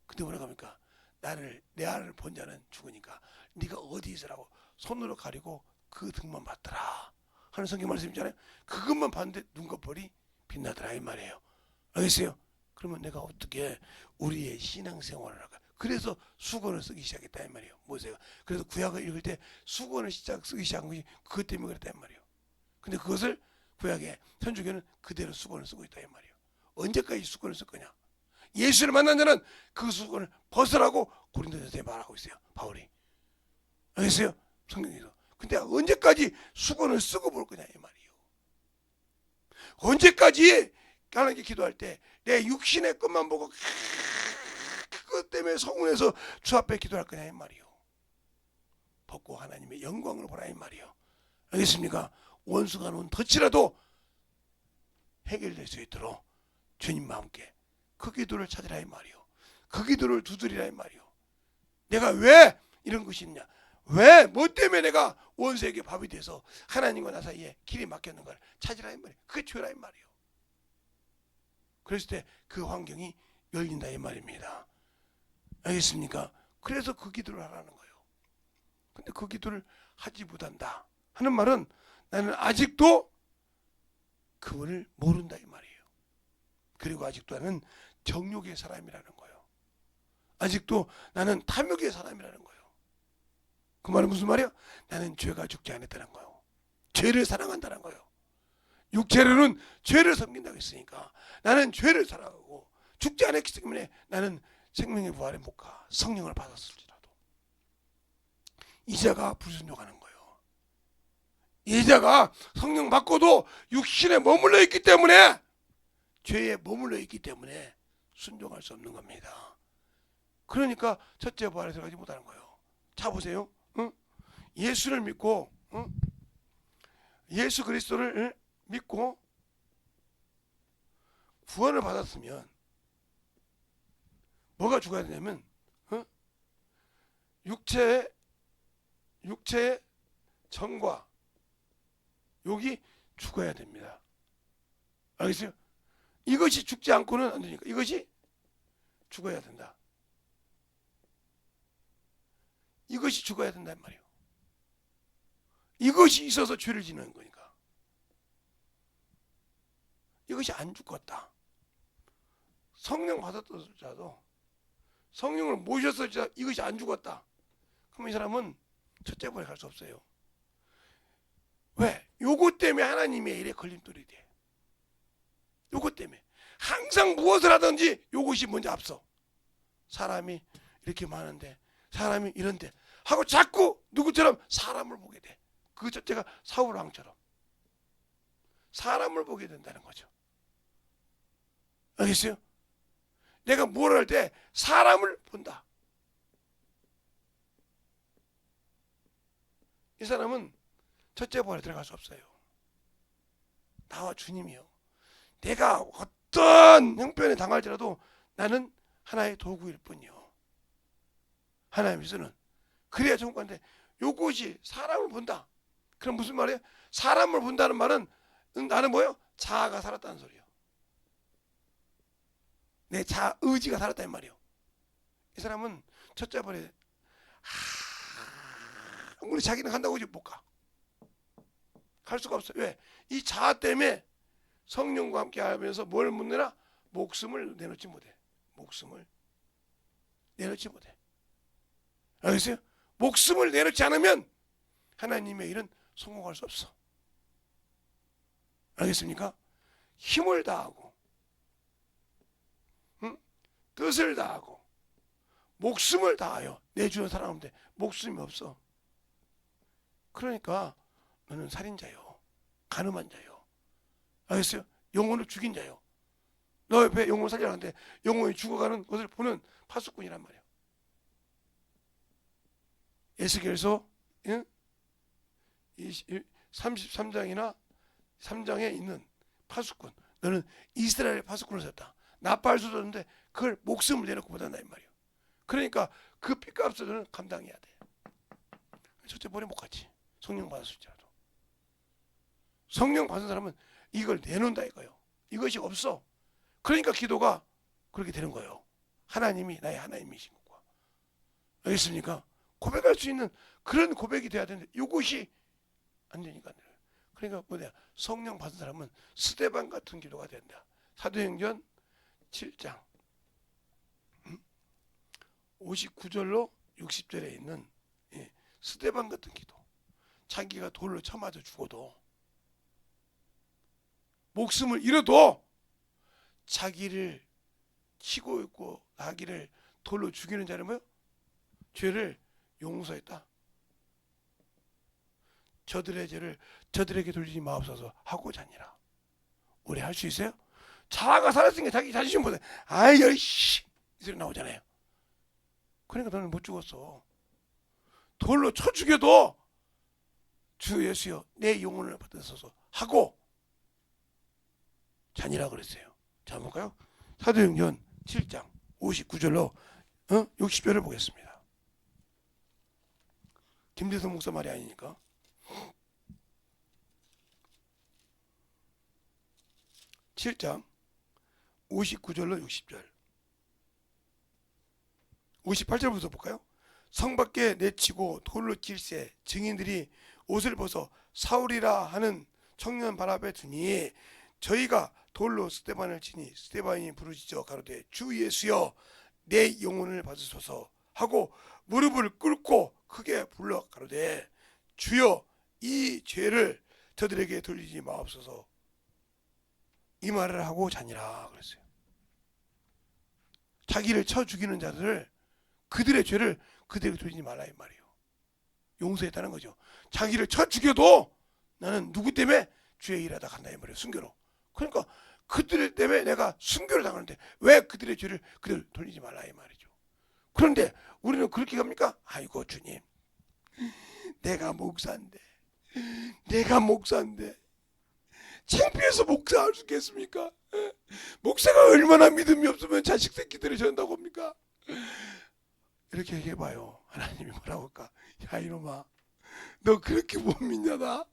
근데 뭐라고 합니까? 나를 내 아를 본 자는 죽으니까 네가 어디 있으라고 손으로 가리고 그 등만 봤더라 하는 성경 말씀 있잖아요. 그것만 봤는데 눈과 볼이 빛나더라 이 말이에요. 알겠어요? 그러면 내가 어떻게 우리의 신앙생활을 할까? 그래서 수건을 쓰기 시작했다 이 말이에요. 모세가. 그래서 구약을 읽을 때 수건을 쓰기 시작한 것이 그것 때문에 그랬다 이 말이에요. 근데 그것을 구약의 천주교는 그대로 수건을 쓰고 있다 이 말이에요. 언제까지 수건을 쓸 거냐? 예수를 만난 자는 그 수건을 벗으라고 고린도전서에 말하고 있어요. 바울이. 알겠어요? 성경에서. 근데 언제까지 수건을 쓰고 볼 거냐 이 말이에요. 언제까지 하나님께 기도할 때 내 육신의 것만 보고 그것 때문에 서운해서 주 앞에 기도할 거냐 이 말이에요. 벗고 하나님의 영광을 보라 이 말이에요. 알겠습니까? 원수가 놓은 덫이라도 해결될 수 있도록 주님과 함께 그 기도를 찾으라 이 말이요. 그 기도를 두드리라 이 말이요. 내가 왜 이런 것이 있냐? 왜 뭐 때문에 내가 원수에게 밥이 돼서 하나님과 나 사이에 길이 막혔는가를 찾으라 이 말이에요. 그게 죄라 이 말이에요. 그랬을 때 그 환경이 열린다 이 말입니다. 알겠습니까? 그래서 그 기도를 하라는 거예요. 근데 그 기도를 하지 못한다 하는 말은 나는 아직도 그분을 모른다 이 말이에요. 그리고 아직도 나는 정욕의 사람이라는 거예요. 아직도 나는 탐욕의 사람이라는 거예요. 그 말은 무슨 말이야? 나는 죄가 죽지 않았다는 거예요. 죄를 사랑한다는 거예요. 육체로는 죄를 섬긴다고 했으니까 나는 죄를 사랑하고 죽지 않았기 때문에 나는 생명의 부활에 못 가. 성령을 받았을지라도 이자가 불순종하는 거예요. 이자가 성령 받고도 육신에 머물러 있기 때문에 죄에 머물러 있기 때문에 순종할 수 없는 겁니다. 그러니까 첫째 부활에 들어가지 못하는 거예요. 자 보세요. 예수를 믿고 예수 그리스도를 믿고 구원을 받았으면 뭐가 죽어야 되냐면 육체의 정과 욕이 죽어야 됩니다. 알겠어요? 이것이 죽지 않고는 안 되니까 이것이 죽어야 된다. 이것이 죽어야 된단 말이에요. 이것이 있어서 죄를 짓는 거니까. 이것이 안 죽었다. 성령 받았던 자도 성령을 모셨을 자 이것이 안 죽었다. 그럼 이 사람은 첫째 번에 갈 수 없어요. 왜? 요것 때문에 하나님의 일에 걸림돌이 돼. 요것 때문에 항상 무엇을 하든지 요것이 먼저 앞서. 사람이 이렇게 많은데 사람이 이런데 하고 자꾸 누구처럼 사람을 보게 돼. 그 첫째가 사울 왕처럼 사람을 보게 된다는 거죠. 알겠어요? 내가 뭘 할 때 사람을 본다. 이 사람은 첫째 부활에 들어갈 수 없어요. 나와 주님이요. 내가 어떤 형편에 당할지라도 나는 하나의 도구일 뿐이요. 하나님께서는 그래야 좋은 건데 요것이 사람을 본다. 그럼 무슨 말이에요? 사람을 본다는 말은 나는 뭐예요? 자아가 살았다는 소리예요. 내 자아 의지가 살았다는 말이에요. 이 사람은 첫째 번에 우리 자기는 간다고 하지 못 가. 갈 수가 없어요. 왜? 이 자아 때문에 성령과 함께 하면서 뭘 못 내나? 목숨을 내놓지 못해. 목숨을 내놓지 못해. 알겠어요? 목숨을 내놓지 않으면 하나님의 일은 성공할 수 없어. 알겠습니까? 힘을 다하고 뜻을 다하고 목숨을 다하여 내주는 사람인데 목숨이 없어. 그러니까 너는 살인자요. 간음한 자요. 알겠어요? 영혼을 죽인 자요. 너 옆에 영혼을 살려하는데 영혼이 죽어가는 것을 보는 파수꾼이란 말이야. 에스겔서 33장이나 3장에 있는 파수꾼. 너는 이스라엘의 파수꾼을 썼다. 나팔 쏘는데 그걸 목숨을 내놓고 받았나 이 말이야. 그러니까 그 핏값을 너는 감당해야 돼. 첫째 번에 못 갔지. 성령 받았을지라도. 성령 받은 사람은 이걸 내놓는다 이거예요. 이것이 없어. 그러니까 기도가 그렇게 되는 거예요. 하나님이 나의 하나님이신 것과. 알겠습니까? 고백할 수 있는 그런 고백이 돼야 되는데 이것이 안 되니까. 그러니까 뭐냐? 성령 받은 사람은 스데반 같은 기도가 된다. 사도행전 7장 59절로 60절에 있는 스데반 같은 기도. 자기가 돌로 쳐맞아 죽어도 목숨을 잃어도 자기를 치고 있고 자기를 돌로 죽이는 자는 뭐요? 죄를 용서했다. 저들의 죄를 저들에게 돌리지 마옵소서 하고 자니라. 우리 할 수 있어요? 자아가 살았으니까 자기 자신보다 아이 열씨 이 소리 나오잖아요. 그러니까 너는 못 죽었어. 돌로 쳐 죽여도 주 예수여 내 영혼을 받으소서 하고 자니라 그랬어요. 자 볼까요? 사도행전 7장 59절로 60절을 보겠습니다. 김대성 목사 말이 아니니까. (7장) 59절로 60절 58절부터 볼까요? 성 밖에 내치고 돌로 칠세 증인들이 옷을 벗어 사울이라 하는 청년 발 앞에 두니 저희가 돌로 스데반을 치니 스데반이 부르짖어 가로되 주 예수여 내 영혼을 받으소서 하고 무릎을 꿇고 크게 불러 가로되 주여 이 죄를 저들에게 돌리지 마옵소서 이 말을 하고 자니라 그랬어요. 자기를 쳐 죽이는 자들을 그들의 죄를 그들에게 돌리지 말라 이 말이에요. 용서했다는 거죠. 자기를 쳐 죽여도 나는 누구 때문에 주의 일하다 간다 이 말이에요. 순교로. 그러니까 그들 때문에 내가 순교를 당하는데 왜 그들의 죄를 그들 돌리지 말라 이 말이죠. 그런데 우리는 그렇게 갑니까? 아이고 주님 내가 목사인데 창피해서 목사할 수 있겠습니까? 목사가 얼마나 믿음이 없으면 자식 새끼들을 전다고 합니까? 이렇게 얘기해봐요. 하나님이 뭐라고 할까? 야 이놈아 너 그렇게 못 믿냐 나?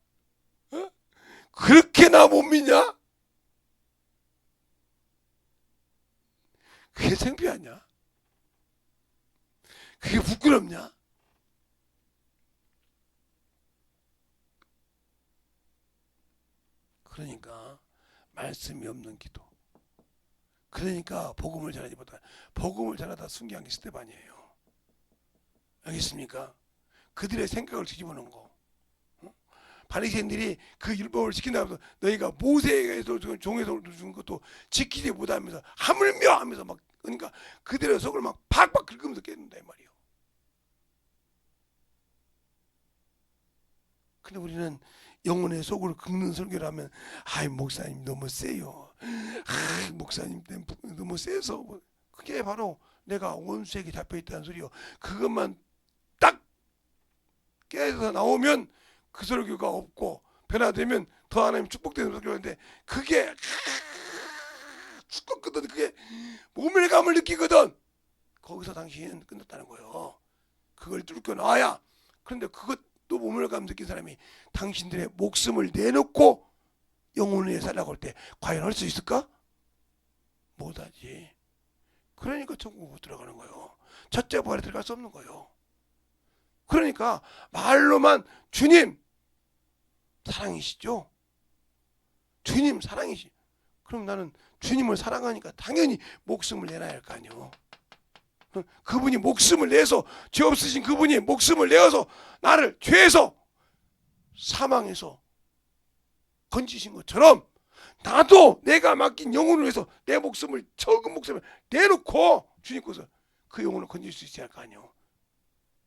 그렇게 나 못 믿냐? 그게 창피하냐? 그게 부끄럽냐? 그러니까 말씀이 없는 기도. 그러니까 복음을 전하지 못한, 복음을 전하다 순교한 게 스데반이에요. 알겠습니까? 그들의 생각을 뒤집어 놓은 거. 바리새인들이 그 율법을 지킨다면서 너희가 모세에게서 종에서 준 것도 지키지 못하면서 하물며 하면서 막, 그러니까 그들의 속을 막 팍팍 긁으면서 깨는다 이 말이에요. 근데 우리는 영혼의 속을 긁는 설교를 하면 아이 목사님 너무 세요. 아 목사님 너무 세서. 그게 바로 내가 원수에게 잡혀있다는 소리요. 그것만 딱 깨서 나오면 그 설교가 없고 변화되면 더 하나님 축복되는 설교인데, 그게 축복거든. 그게 모멸감을 느끼거든. 거기서 당신은 끝났다는 거예요. 그걸 뚫고 나와야. 그런데 그것도 모멸감 느낀 사람이 당신들의 목숨을 내놓고 영혼을 위해 살라고 할 때 과연 할 수 있을까? 못하지. 그러니까 천국 못 들어가는 거예요. 첫째 부활에 들어갈 수 없는 거예요. 그러니까 말로만 주님 사랑이시죠? 주님 사랑이시. 그럼 나는 주님을 사랑하니까 당연히 목숨을 내놔야 할 거 아니에요. 그분이 목숨을 내서, 죄 없으신 그분이 목숨을 내어서 나를 죄에서 사망해서 건지신 것처럼 나도 내가 맡긴 영혼을 위해서 내 목숨을, 적은 목숨을 내놓고 주님께서 그 영혼을 건질 수 있어야 할 거 아니에요.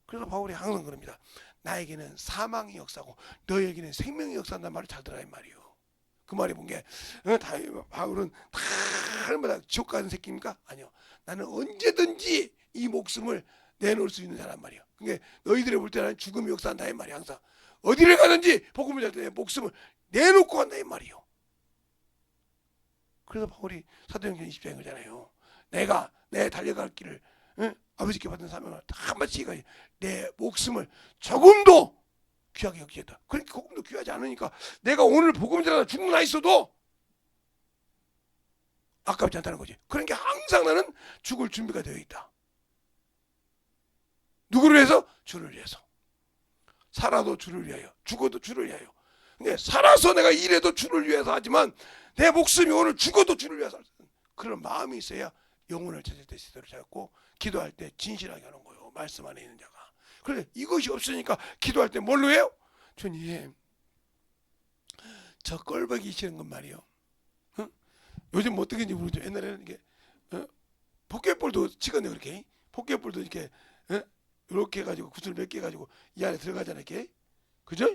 그래서 바울이 항상 그럽니다. 나에게는 사망의 역사고 너에게는 생명의 역사한다는 말을 잘 들어야 이 말이에요. 그 말이 뭔게, 바울은 다 할마다 지옥 가는 새끼입니까? 아니요. 나는 언제든지 이 목숨을 내놓을 수 있는 사람 말이에요. 그게 너희들이 볼 때는 죽음이 역사한다 이 말이야. 항상 어디를 가든지 복음을 할 때 목숨을 내놓고 간다 이 말이에요. 그래서 바울이 사도행전 20장에 그러잖아요. 내가 내 달려갈 길을, 아버지께 받은 사명을 다 마치기까지 내 목숨을 조금도 귀하게 여기겠다. 그러니까 조금도 귀하지 않으니까 내가 오늘 복음 전하다 죽나 있어도 아깝지 않다는 거지. 그러니까 항상 나는 죽을 준비가 되어 있다. 누구를 위해서? 주를 위해서. 살아도 주를 위하여, 죽어도 주를 위하여. 근데 살아서 내가 일해도 주를 위해서 하지만 내 목숨이 오늘 죽어도 주를 위해서 할 수 있는 그런 마음이 있어야 영혼을 찾을 때 제대로 찾고 기도할 때 진실하게 하는 거예요. 말씀 안에 있는 자가. 그래 이것이 없으니까 기도할 때 뭘로 해요? 주님 저 꼴보기 싫은 건 말이요. 요즘 뭐 어떻게인지 모르죠. 옛날에는 이게 포켓볼도 치거든요. 그렇게 포켓볼도 이렇게 이렇게 해가지고 구슬 몇 개 가지고 이 안에 들어가잖아요. 이렇게 그죠?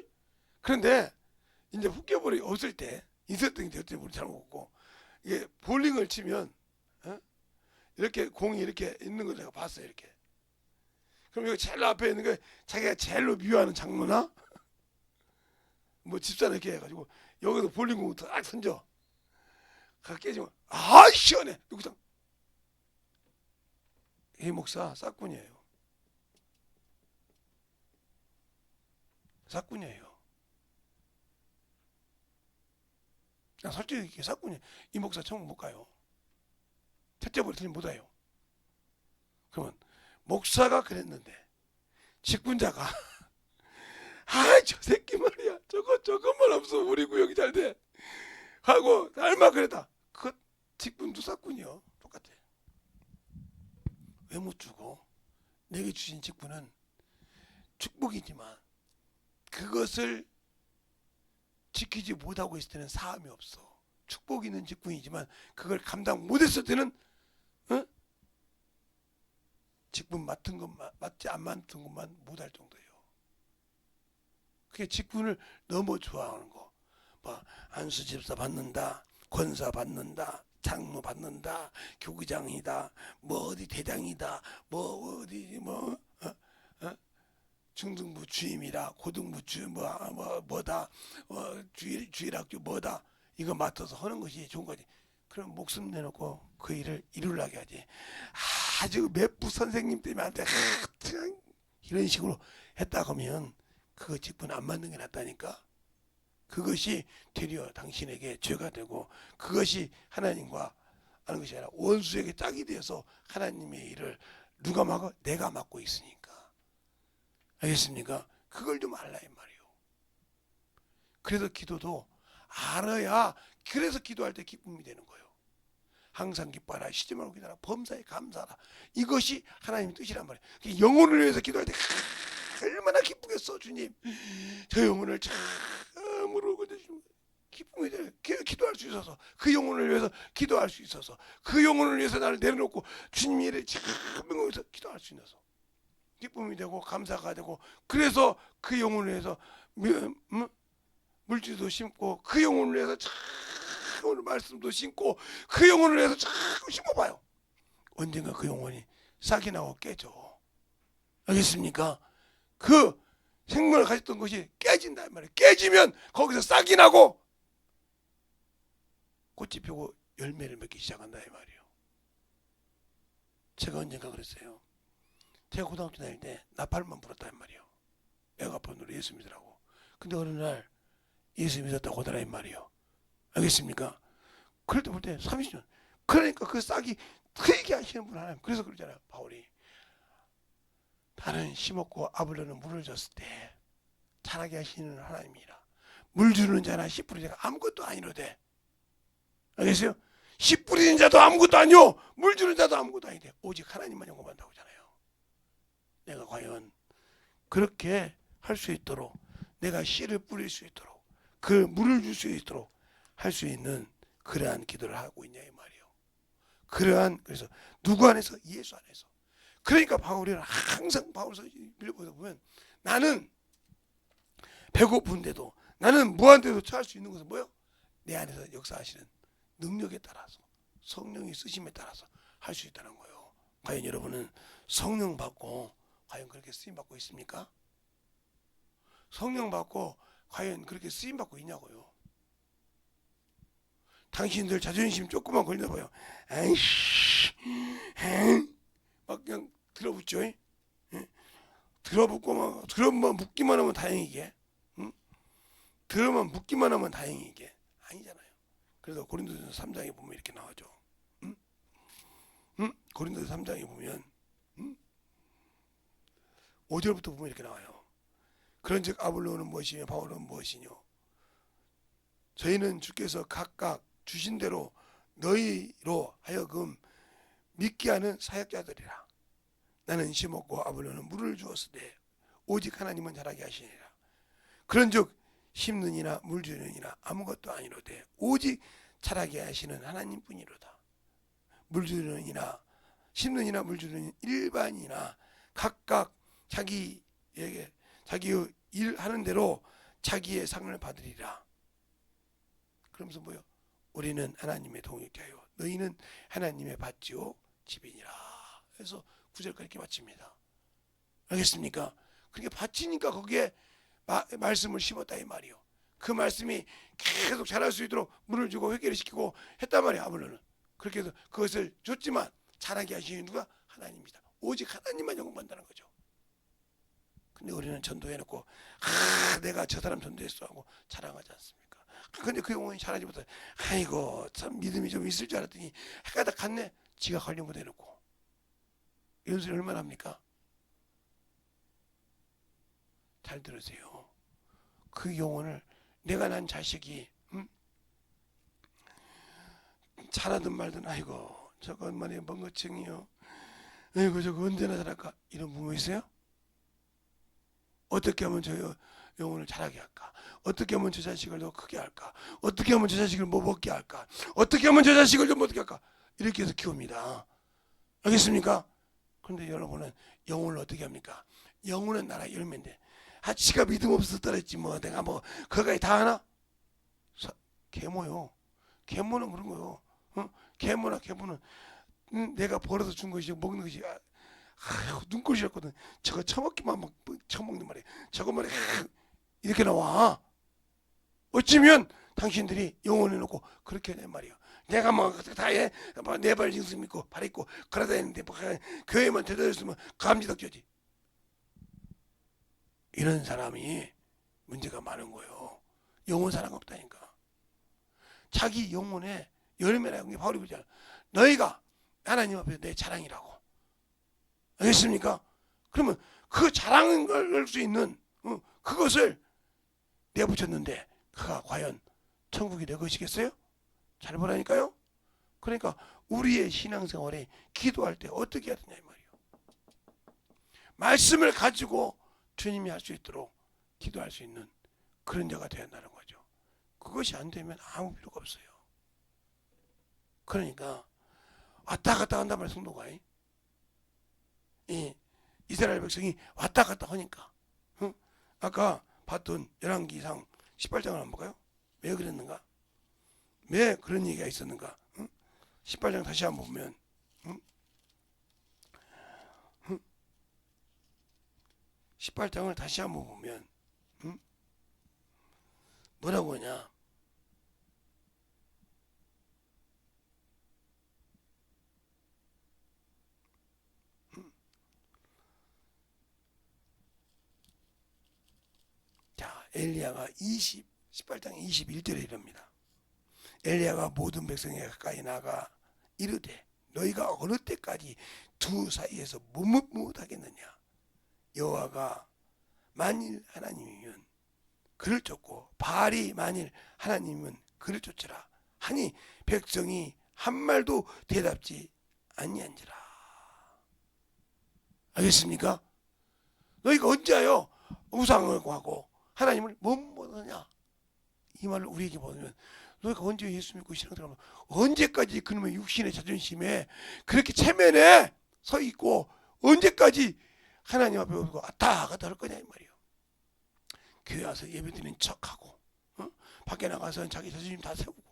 그런데 이제 포켓볼이 없을 때 있었던 게 어떨지 모르지 잘못 없고 이게 볼링을 치면 이렇게 공이 이렇게 있는 걸 내가 봤어요. 이렇게. 그럼 여기 제일 앞에 있는 게 자기가 제일로 미워하는 장모나 뭐 집사람 이렇게 해가지고 여기서 볼링공을 딱 던져. 가 깨지면 아 시원해. 누구상? 이 목사 싹군이에요. 싹군이에요. 솔직히 싹군이 이 목사 천국 못 가요. 첫째 버리더니 못 와요. 그러면 목사가 그랬는데 직분자가 아 저 새끼 말이야 저것만 없으면 우리 구역이 잘 돼 하고 얼마 그랬다. 그 직분도 싹군이요. 똑같아. 왜 못 주고? 내게 주신 직분은 축복이지만 그것을 지키지 못하고 있을 때는 사함이 없어. 축복이 있는 직분이지만 그걸 감당 못했을 때는 직분 맡은 것만 맡지 안 맡은 것만 못할 정도예요. 그게 직분을 너무 좋아하는 거. 뭐 안수 집사 받는다, 권사 받는다, 장로 받는다, 교구장이다, 뭐 어디 대장이다, 뭐 어디 뭐 중등부 주임이라 고등부 주 뭐다 주일학교 뭐다 이거 맡아서 하는 것이 좋은 거지. 그럼 목숨 내놓고 그 일을 이루려고 하지. 아주 몇 부 선생님 때문에 한테 이런 식으로 했다 하면 그거 직분 안 맞는 게 낫다니까. 그것이 되려 당신에게 죄가 되고 그것이 하나님과 하는 것이 아니라 원수에게 짝이 되어서 하나님의 일을 누가 막아? 내가 맡고 있으니까. 알겠습니까? 그걸 좀 알라 이 말이에요. 그래서 기도도 알아야 그래서 기도할 때 기쁨이 되는 거예요. 항상 기뻐하라, 쉬지 말고 기도하라, 범사에 감사하라. 이것이 하나님의 뜻이란 말이에요. 영혼을 위해서 기도할 때 얼마나 기쁘겠어. 주님, 저 영혼을 참으로 거두시는 기쁨이 돼요. 기도할 수 있어서, 그 영혼을 위해서 기도할 수 있어서, 그 영혼을 위해서 나를 내려놓고 주님의 일을 참으로 위해서 기도할 수 있어서 기쁨이 되고 감사가 되고, 그래서 그 영혼을 위해서 물질도 심고, 그 영혼을 위해서 오늘 말씀도 심고, 그 영혼을 위해서 자꾸 심어봐요. 언젠가 그 영혼이 싹이 나고 깨져. 알겠습니까? 그 생명을 가졌던 것이 깨진다 말이에요. 깨지면 거기서 싹이 나고 꽃이 피고 열매를 맺기 시작한다 이 말이에요. 제가 언젠가 그랬어요. 제가 고등학교 다닐 때 나팔만 불었다 이 말이에요. 메가폰으로 예수 믿으라고. 근데 어느 날 예수 믿었다고 하더라 이 말이에요. 알겠습니까? 그럴 때 볼 때 30년. 그러니까 그 싹이 크게 하시는 분 하나님. 그래서 그러잖아요. 바울이 나는 심었고 아블로는 물을 줬을 때 자라게 하시는 하나님이라. 물 주는 자나 씨 뿌리는 자가 아무것도 아니로되. 알겠어요? 씨 뿌리는 자도 아무것도 아니요, 물 주는 자도 아무것도 아니대. 오직 하나님만 영접한다고 하잖아요. 내가 과연 그렇게 할 수 있도록, 내가 씨를 뿌릴 수 있도록, 그 물을 줄 수 있도록 할 수 있는 그러한 기도를 하고 있냐 이 말이에요. 그러한, 그래서 누구 안에서? 예수 안에서. 그러니까 바울이는 항상 바울서 빌립보에서 보면 나는 배고픈데도, 나는 무한대도 처할 수 있는 것은 뭐예요? 내 안에서 역사하시는 능력에 따라서, 성령이 쓰심에 따라서 할 수 있다는 거예요. 과연 여러분은 성령 받고 과연 그렇게 쓰임 받고 있습니까? 성령 받고 과연 그렇게 쓰임 받고 있냐고요. 당신들 자존심 조금만 걸리나 봐요. 아이씨, 막 그냥 들어붙죠. 들어붙고 막 들어만 묻기만 하면 다행이게. 들어만 묻기만 하면 다행이게. 아니잖아요. 그래서 고린도서 3장에 보면 이렇게 나오죠. 고린도서 3장에 보면 5절부터 보면 이렇게 나와요. 그런즉 아볼로는 무엇이며 바울은 무엇이뇨? 저희는 주께서 각각 주신 대로 너희로 하여금 믿게 하는 사역자들이라. 나는 심었고 아볼로는 물을 주었으되 오직 하나님은 자라게 하시니라. 그런즉 심는 이나 물 주는 이나 아무것도 아니로되 오직 자라게 하시는 하나님뿐이로다. 물 주는 이나 심는 이나 물 주는 일반이나 각각 자기에게 자기 일하는 대로 자기의 상을 받으리라. 그러면서 뭐요? 우리는 하나님의 동역자요 너희는 하나님의 밭이요 집이니라. 그래서 9절까지 이렇게 마칩니다. 알겠습니까? 그러니까 밭이니까 거기에 말씀을 심었다 이 말이요. 그 말씀이 계속 자랄 수 있도록 물을 주고 회개를 시키고 했단 말이야. 아볼로는 그렇게 해서 그것을 줬지만 자라게 하시는 누가? 하나님이다. 오직 하나님만 영광받는다는 거죠. 근데 우리는 전도해놓고 내가 저 사람 전도했어 하고 자랑하지 않습니까? 근데 그 영혼이 자라지 못해. 아이고 참 믿음이 좀 있을 줄 알았더니 해가 다 갔네. 지가 관련 못 해놓고. 이런 소리 얼마나 합니까? 잘 들으세요. 그 영혼을 내가 난 자식이 자라든 말든 아이고 저거 얼마나 먼 것층이요. 아이고 저거 언제나 자랄까. 이런 부모 있어요? 어떻게 하면 저 영혼을 자라게 할까? 어떻게 하면 저 자식을 더 크게 할까? 어떻게 하면 저 자식을 뭐 먹게 할까? 어떻게 하면 저 자식을 좀 어떻게 할까? 이렇게 해서 키웁니다. 알겠습니까? 그런데 여러분은 영혼을 어떻게 합니까? 영혼은 나라의 열매인데 지가 믿음 없어서 떨어졌지 뭐 내가 뭐 그거까지 다 하나? 계모요. 계모는 그런 거요. 계모는 내가 벌어서 준 것이 먹는 것이 눈꼴이었거든. 저거 처먹기만 막 처먹는 말이야. 저거 말이야. 이렇게 나와. 어찌면 당신들이 영혼을 놓고 그렇게 하는 말이야. 내가 뭐 다 해. 내 발 징수 믿고 발 있고 걸어다니는데 뭐 교회만 대다녔으면 감지덕지지. 이런 사람이 문제가 많은 거예요. 영혼 사랑 없다니까. 자기 영혼에 열매라는 게 바울이 그러잖아. 너희가 하나님 앞에서 내 자랑이라고. 알겠습니까? 그러면 그 자랑을 걸 수 있는 그것을 내붙였는데 그가 과연 천국이 내 것이겠어요? 잘 보라니까요. 그러니까 우리의 신앙생활에 기도할 때 어떻게 해야 되냐 이 말이에요. 말씀을 가지고 주님이 할 수 있도록 기도할 수 있는 그런 자가 되어야 한다는 거죠. 그것이 안 되면 아무 필요가 없어요. 그러니까 왔다 갔다 한단 말이야 성도가. 이 이스라엘 백성이 왔다 갔다 하니까 아까 봤던 열왕기상 18장을 한번 볼까요? 왜 그랬는가? 왜 그런 얘기가 있었는가? 18장 다시 한번 보면 18장을 다시 한번 보면 뭐라고 하냐? 자, 엘리야가 18장 21절에 이럽니다. 엘리야가 모든 백성에게 가까이 나가 이르되 너희가 어느 때까지 두 사이에서 무뭇무뭇하겠느냐? 여호와가 만일 하나님이면 그를 쫓고 바알이 만일 하나님은 그를 쫓으라 하니 백성이 한 말도 대답지 아니한지라. 알겠습니까? 너희가 언제요 우상을 구하고 하나님을 못 보느냐? 이 말을 우리에게 보면 너희가 언제 예수 믿고 신앙생활하면 언제까지 그놈의 육신의 자존심에 그렇게 체면에 서 있고 언제까지 하나님 앞에 오고 왔다 갔다 할 거냐 이 말이에요. 교회 와서 예배 드리는 척하고 밖에 나가서 자기 자존심 다 세우고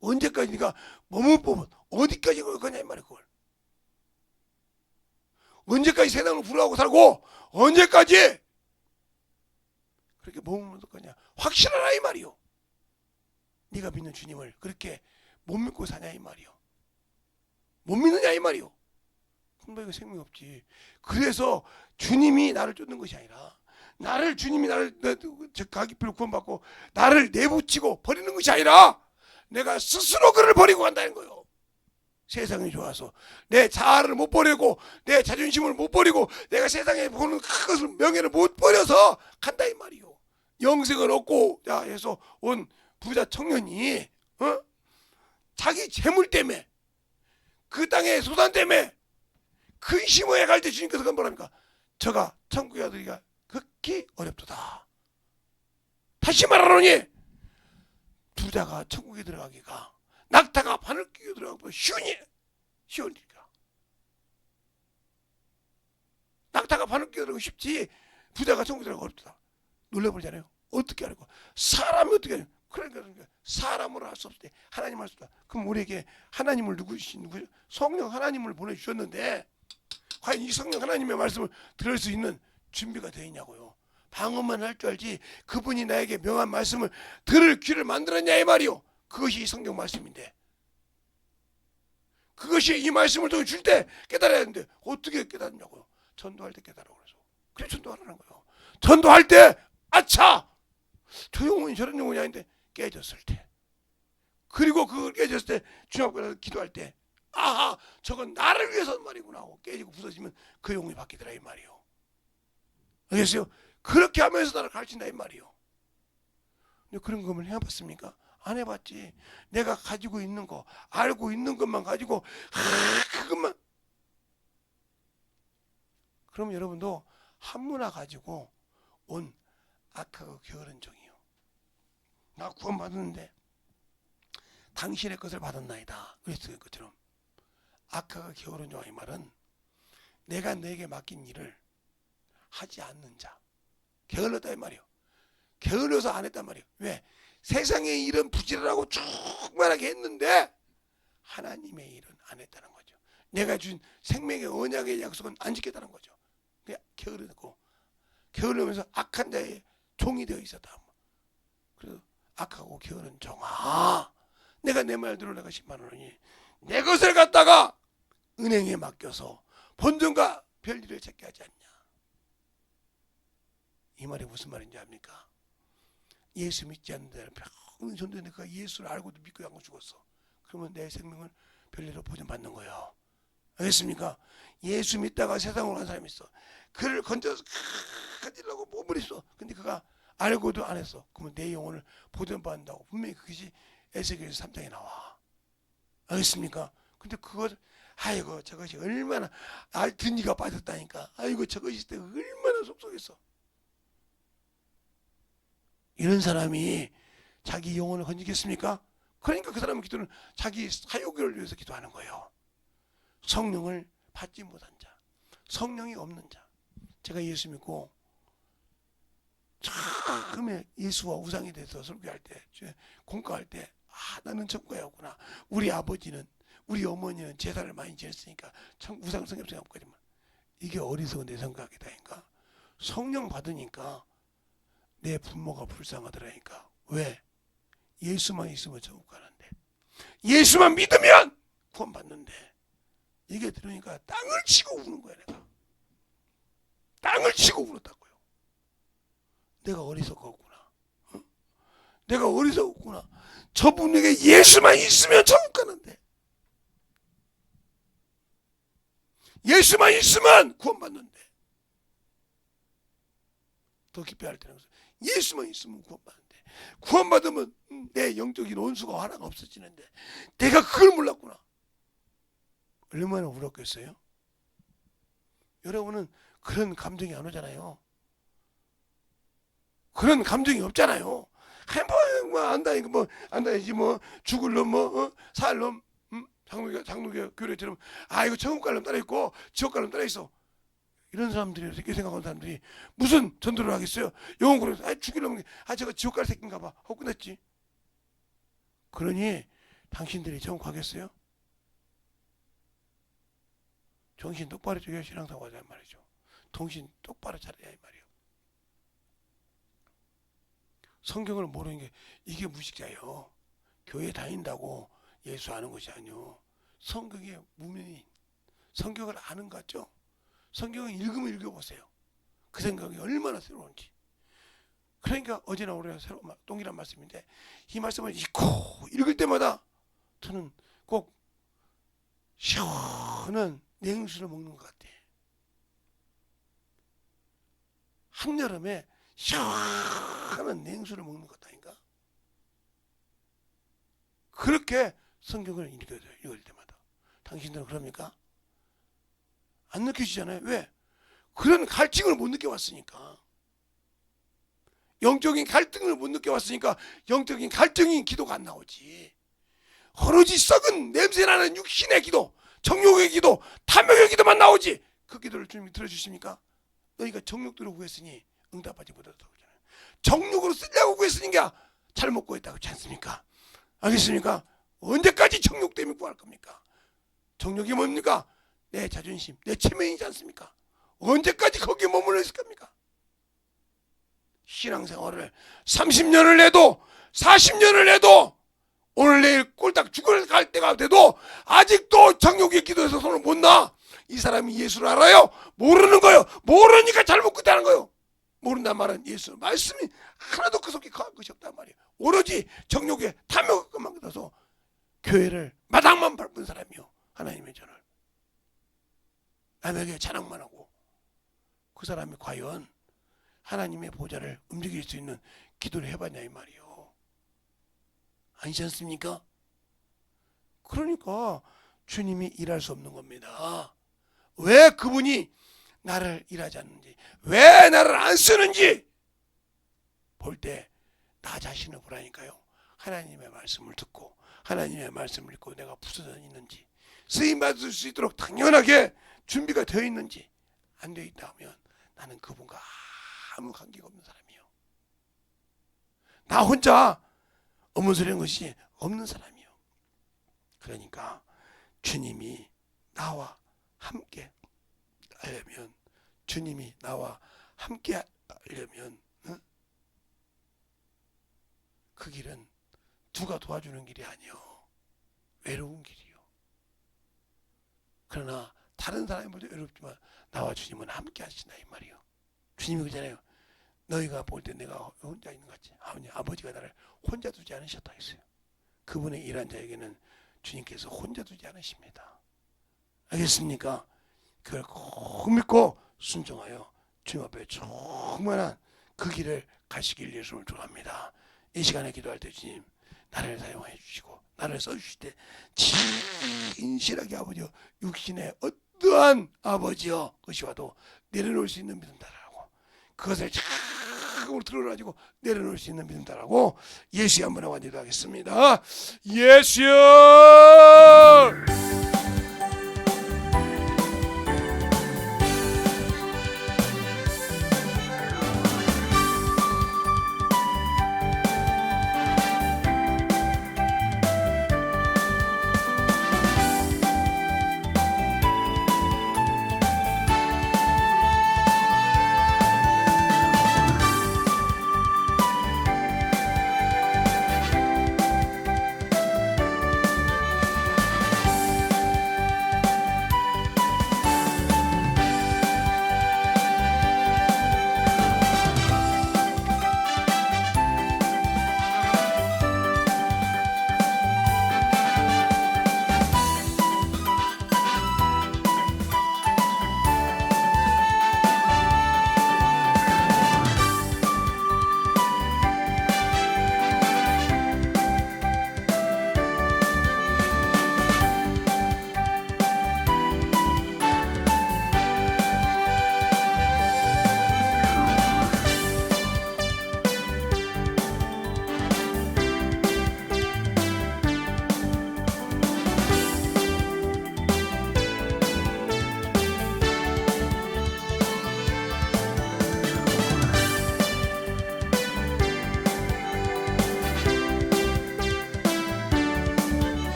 언제까지 네가 몸을 뽑은 어디까지 갈 거냐 이 말이에요. 그걸 언제까지 세상을 부러워하고 살고 언제까지 그렇게 몸을 묻을 거냐. 확실하라 이 말이요. 네가 믿는 주님을 그렇게 못 믿고 사냐 이 말이요. 못 믿느냐 이 말이요. 그럼 너 이거 생명이 없지. 그래서 주님이 나를 쫓는 것이 아니라 주님이 나를 가기표를 구원받고 나를 내붙이고 버리는 것이 아니라 내가 스스로 그를 버리고 간다는 거예요. 세상이 좋아서 내 자아를 못 버리고 내 자존심을 못 버리고 내가 세상에 보는 그것을 명예를 못 버려서 간다 이 말이요. 영생을 얻고 해서 온 부자 청년이 자기 재물 때문에 그 땅의 소산 때문에 근심을 해갈 때 주님께서 그건 뭐랍니까? 저가 천국에 가기가 극히 어렵도다. 다시 말하노니 부자가 천국에 들어가기가 낙타가 바늘 끼고 들어가기보다 쉬운 일이다. 낙타가 바늘 끼고 들어가기 쉽지 부자가 천국에 들어가기 어렵다. 놀라버리잖아요. 어떻게 하려고? 사람이 어떻게 하냐? 그러니까 사람으로 할 수 없을 때 하나님 할 수 없다. 그럼 우리에게 하나님을 누구 성령 하나님을 보내주셨는데 과연 이 성령 하나님의 말씀을 들을 수 있는 준비가 되어 있냐고요. 방언만 할 줄 알지 그분이 나에게 명한 말씀을 들을 귀를 만들었냐 이 말이요. 그것이 성경 말씀인데 그것이 이 말씀을 줄 때 깨달아야 하는데 어떻게 깨닫냐고요. 전도할 때 깨달아 그래서 그래 전도하라는 거예요. 전도할 때 아차 저 영혼이 저런 영혼이 아닌데 깨졌을 때 그리고 그걸 깨졌을 때 주님 앞에 기도할 때 아하 저건 나를 위해서 말이구나 하고 깨지고 부서지면 그 영혼이 바뀌더라 이 말이요. 알겠어요? 그렇게 하면서 나를 가르친다 이 말이요. 근데 그런 것을 해봤습니까? 안 해봤지. 내가 가지고 있는 거 알고 있는 것만 가지고 그것만 그럼 여러분도 한문화 가지고 온 악하고 게으른 종이요. 나 구원받았는데 당신의 것을 받았나이다. 그랬을 것처럼 악하고 게으른 종의 말은 내가 내게 맡긴 일을 하지 않는 자. 게을렀다 이 말이요. 게을러서 안 했단 말이요. 왜? 세상의 일은 부지런하고 충만하게 했는데 하나님의 일은 안 했다는 거죠. 내가 준 생명의 언약의 약속은 안 지켰다는 거죠. 그냥 게으르고 게으르면서 악한 자의 종이 되어 있었다. 그래서 악하고 게으른 종아 내가 내 말 들어 내가 심판하노니 내 것을 갖다가 은행에 맡겨서 본전과 별일을 찾게 하지 않냐. 이 말이 무슨 말인지 압니까? 예수 믿지 않는 자는 평생 전도했는데 그가 예수를 알고도 믿고 양고 죽었어. 그러면 내 생명을 별일로 보존받는 거예요. 알겠습니까? 예수 믿다가 세상으로 간 사람이 있어. 그를 건져서 가지려고 몸을 했어. 근데 그가 알고도 안 했어. 그러면 내 영혼을 보존받는다고 분명히 그것이 에스겔서 3장에 나와. 알겠습니까? 근데 그것, 아이고 저것이 얼마나 든지가 빠졌다니까. 아이고 저것이 있을 때 얼마나 속속했어. 이런 사람이 자기 영혼을 건지겠습니까? 그러니까 그 사람의 기도는 자기 사욕을 위해서 기도하는 거예요. 성령을 받지 못한 자, 성령이 없는 자. 제가 예수 믿고 처음에 예수와 우상에 대해서 설교할 때, 공과할 때, 나는 천국이었구나. 우리 아버지는, 우리 어머니는 제사를 많이 지냈으니까 우상 성ገብ성이 없거든요. 이게 어리석은 내 생각이다니까. 성령 받으니까 내 부모가 불쌍하더라니까. 왜? 예수만 있으면 천국 가는데, 예수만 믿으면 구원받는데, 이게 들으니까 땅을 치고 우는 거야. 내가 땅을 치고 울었다고요. 내가 어리석었구나. 내가 어리석었구나. 저분에게 예수만 있으면 천국 가는데, 예수만 있으면 구원받는데, 더 깊이 할 때는 예수만 있으면 구원받는데, 구원받으면 내 영적인 원수가 하나가 없어지는데, 내가 그걸 몰랐구나. 얼마나 울었겠어요? 여러분은 그런 감정이 안 오잖아요. 그런 감정이 없잖아요. 뭐 안다니까 뭐 안다니지 뭐 죽을 놈 뭐 살 놈 장로교 교례처럼 이거 천국 갈 놈 따라 있고 지옥 갈 놈 따라 있어. 이런 사람들이 이렇게 생각하는 사람들이 무슨 전도를 하겠어요? 영혼 그래서 죽일 놈 저거 지옥 갈 새끼인가 봐 하고 끝냈지. 그러니 당신들이 천국 가겠어요? 정신 똑바로 차려 신앙생활 하자 말이죠. 정신 똑바로 차려야 이 말이에요. 성경을 모르는 게 이게 무식자예요. 교회 다닌다고 예수 아는 것이 아니요. 성경의 무명인, 성경을 아는 것 같죠? 성경을 읽으면 읽어보세요. 그 생각이 얼마나 새로운지. 그러니까 어제나 오래나 새로운 동일한 말씀인데 이 말씀을 읽고 읽을 때마다 저는 꼭 시원한 냉수를 먹는 것 같아. 한여름에 시원한 냉수를 먹는 것 같다니까. 그렇게 성경을 읽을 때마다. 당신들은 그럽니까? 안 느껴지잖아요. 왜? 그런 갈증을 못 느껴왔으니까. 영적인 갈등을 못 느껴왔으니까 영적인 갈등이 기도가 안 나오지. 오로지 썩은 냄새나는 육신의 기도, 정욕의 기도, 탐욕의 기도만 나오지. 그 기도를 주님이 들어주십니까? 너희가 정욕대로 구했으니 응답하지 못했다고 하잖아요. 정욕으로 쓰려고 구했으니까 잘못 구했다고 하지 않습니까? 알겠습니까? 언제까지 정욕 때문에 구할 겁니까? 정욕이 뭡니까? 내 자존심, 내 체면이지 않습니까? 언제까지 거기에 머물러 있을 겁니까? 신앙생활을 30년을 해도 40년을 해도 오늘 내일 꼴딱 죽을 갈 때가 돼도 아직도 정욕의 기도에서 손을 못 놔. 이 사람이 예수를 알아요? 모르는 거예요. 모르니까 잘못 끝다는 거예요. 모른단 말은 예수 말씀이 하나도 그 속에 거할 것이 없단 말이에요. 오로지 정욕에 탐욕만 끝어서 교회를 마당만 밟은 사람이요. 하나님의 전을 남에게 자랑만 하고 그 사람이 과연 하나님의 보좌를 움직일 수 있는 기도를 해봤냐 이 말이요. 아니지 않습니까? 그러니까 주님이 일할 수 없는 겁니다. 왜 그분이 나를 일하지 않는지, 왜 나를 안 쓰는지 볼 때 나 자신을 보라니까요. 하나님의 말씀을 듣고 하나님의 말씀을 읽고 내가 부서져 있는지, 쓰임받을 수 있도록 당연하게 준비가 되어 있는지 안 되어 있다면 나는 그분과 아무 관계가 없는 사람이에요. 나 혼자 어문소리한 것이 없는 사람이에요. 그러니까 주님이 나와 함께 하려면, 주님이 나와 함께 하려면 그 길은 누가 도와주는 길이 아니요, 외로운 길이요. 그러나 다른 사람들도 외롭지만 나와 주님은 함께 하신다 이 말이요. 주님이 그러잖아요. 너희가 볼 때 내가 혼자 있는 것 같지. 아버지가 나를 혼자 두지 않으셨다 했어요. 그분의 일한 자에게는 주님께서 혼자 두지 않으십니다. 알겠습니까? 그걸 꼭 믿고 순종하여 주님 앞에 충만한 그 길을 가시길 예수를 축원합니다. 이 시간에 기도할 때 주님, 나를 사용해 주시고 나를 써주실 때 진실하게 아버지여 육신의 어떠한 아버지여 것이 와도 내려놓을 수 있는 믿음 달라고 그것을 자꾸 들어가지고 내려놓을 수 있는 믿음 달라고 예수의 한번 하고 기도하겠습니다. 예수여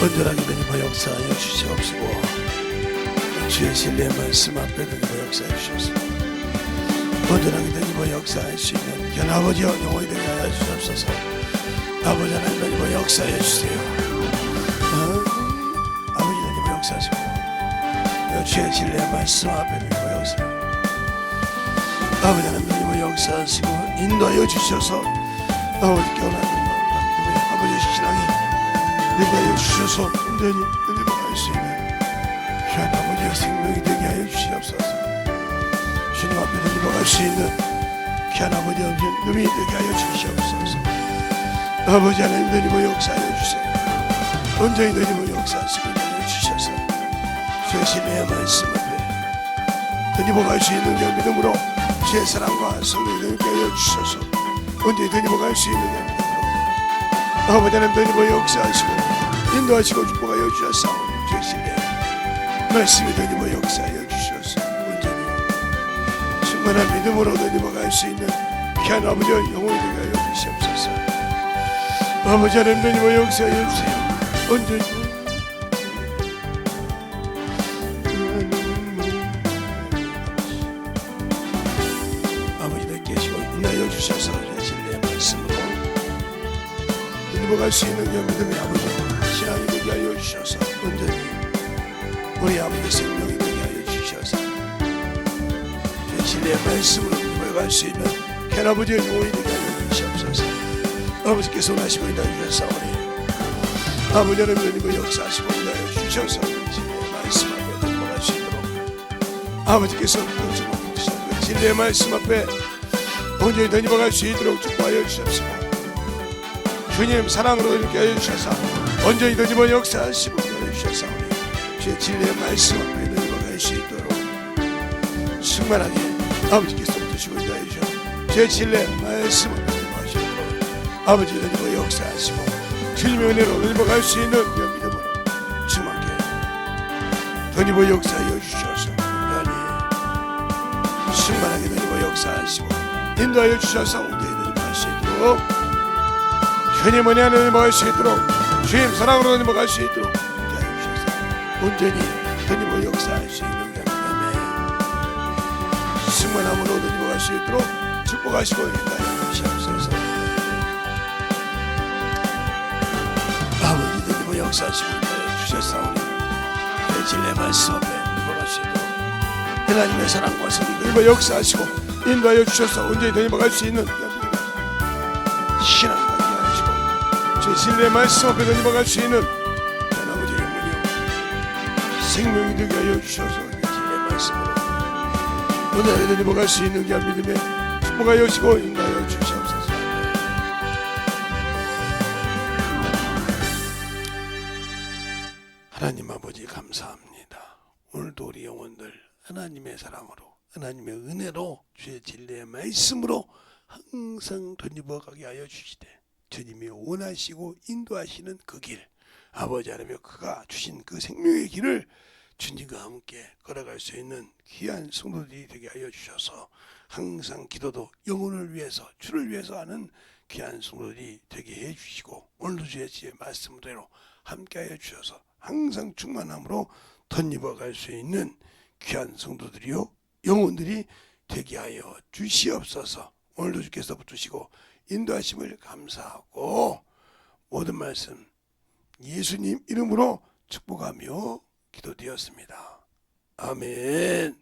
온전하게 되니 역사하여 주시옵시고 주의 진리의 말씀 앞에 되니 역사해 주시옵소서. 온전하게 되니 역사할 수 있는 견아버지여 영원히 되게 하여 주시옵소서. 아버지 하나님 되니 역사해 주세요. 아버지 되니 역사하시고 주의 진리의 말씀 앞에 되니 역사해 아버지 하나님 되니 역사하시고 인도하여 주셔서 아버지께 원하는 아버지의 신앙이 내게 주셔서 온전히 은혜받을 수 있는 귀한 아버지의 생명이 되게 하여 주시옵소서. 주님 앞에 은혜받을 수 있는 귀한 아버지의 능력이 되게 하여 주시옵소서. 아버지 하나님 은혜로 역사하여 주세요. 온전히 은혜로 역사하시고 하여 주셔서 주의 신뢰의 말씀 앞에 은혜받을 수 있는 게 믿음으로 주의 사랑과 성령이 되게 하여 주셔서 온전히 은혜받을 수 있는 게 믿음으로 아버지 하나님 은혜로 역사하시고 인도하시고 축복하여 주셨사오니 주의 신뢰 말씀이 되니 역사하여 주셔서 온전히 충만한 믿음으로 되니 수 있는 귀한 아버지와 영원히 되게 하여 주시옵소서. 아버지 하나님 되니 역사하여 주세요. 온전히 아버지들 계시고 인하여 주셔서 진리의 말씀으로 인도할 수 있는 믿음의 아버지 신앙이 되게 하여 주셔서 온전히 우리 아버지 생명이 되게 하여 주셔서 진리의 말씀으로 인도할 수 있는 현 아버지의 영혼이 되게 하여 주시옵소서. 아버지께서 원하시고 인하여 주셨사오니 아버지 하나님의 역사하시고 인하여 주셔서 진리의 말씀 앞에 인도할 수 있도록 아버지께서 진리의 말씀 앞에 온전히 던져갈 수 있도록 축복하여 주옵소서. 주님 사랑으로 이렇게 하여 주셔서 온전히 던지번 역사하시고 하여 주셔서 주의 진리의 말씀 앞에 던져갈 수 있도록 충만하게 아버지께서 주시고 인도하여 주셔서 주의 진리의 말씀 앞에 던져가시도록 아버지 던지번 역사하시고 주님의 은혜로 던져갈 수 있는 믿음으로 충만하게 던지번 역사하여 주셔서 온전히 충만하게 던지번 역사하시고 인도하여 주셔서 온전히 던져갈 수 있도록 주님 은혜 안에 먹을 수 있도록 주님 사랑으로 먹을 수 있도록 인도하여 주셔서 온전히 던지고 역사할 수 있는 감사함에 충만함으로 던지고 갈 수 있도록 축복하시고 인도하여 주시옵소서. 아버지 던지고 역사하시고 인도하여 주셨사오니 내 진리의 말씀 앞에 던지고 수 있도록 하나님의 사랑과 성령을 역사하시고 인도하여 주셔서 온전히 던지고 갈 수 있는 신앙 주의 진리의 말씀 앞에 던져갈 수 있는 아버지의 영혼이요 생명이 되게 하여 주셔서 진리의 말씀으로 오늘 던져갈 수 있는 귀한 믿음에 축복하여 주시고 인도하여 주시옵소서. 하나님 아버지 감사합니다. 오늘도 우리 영혼들 하나님의 사랑으로 하나님의 은혜로 주의 진리의 말씀으로 항상 던져가게 하여 주시되 주님이 원하시고 인도하시는 그 길, 아버지 하나님 그가 주신 그 생명의 길을 주님과 함께 걸어갈 수 있는 귀한 성도들이 되게 하여 주셔서 항상 기도도 영혼을 위해서 주를 위해서 하는 귀한 성도들이 되게 해주시고 오늘도 주의 말씀대로 함께 하여 주셔서 항상 충만함으로 덧입어갈 수 있는 귀한 성도들이요 영혼들이 되게 하여 주시옵소서. 오늘도 주께서 붙으시고 인도하심을 감사하고 모든 말씀 예수님 이름으로 축복하며 기도드렸습니다. 아멘.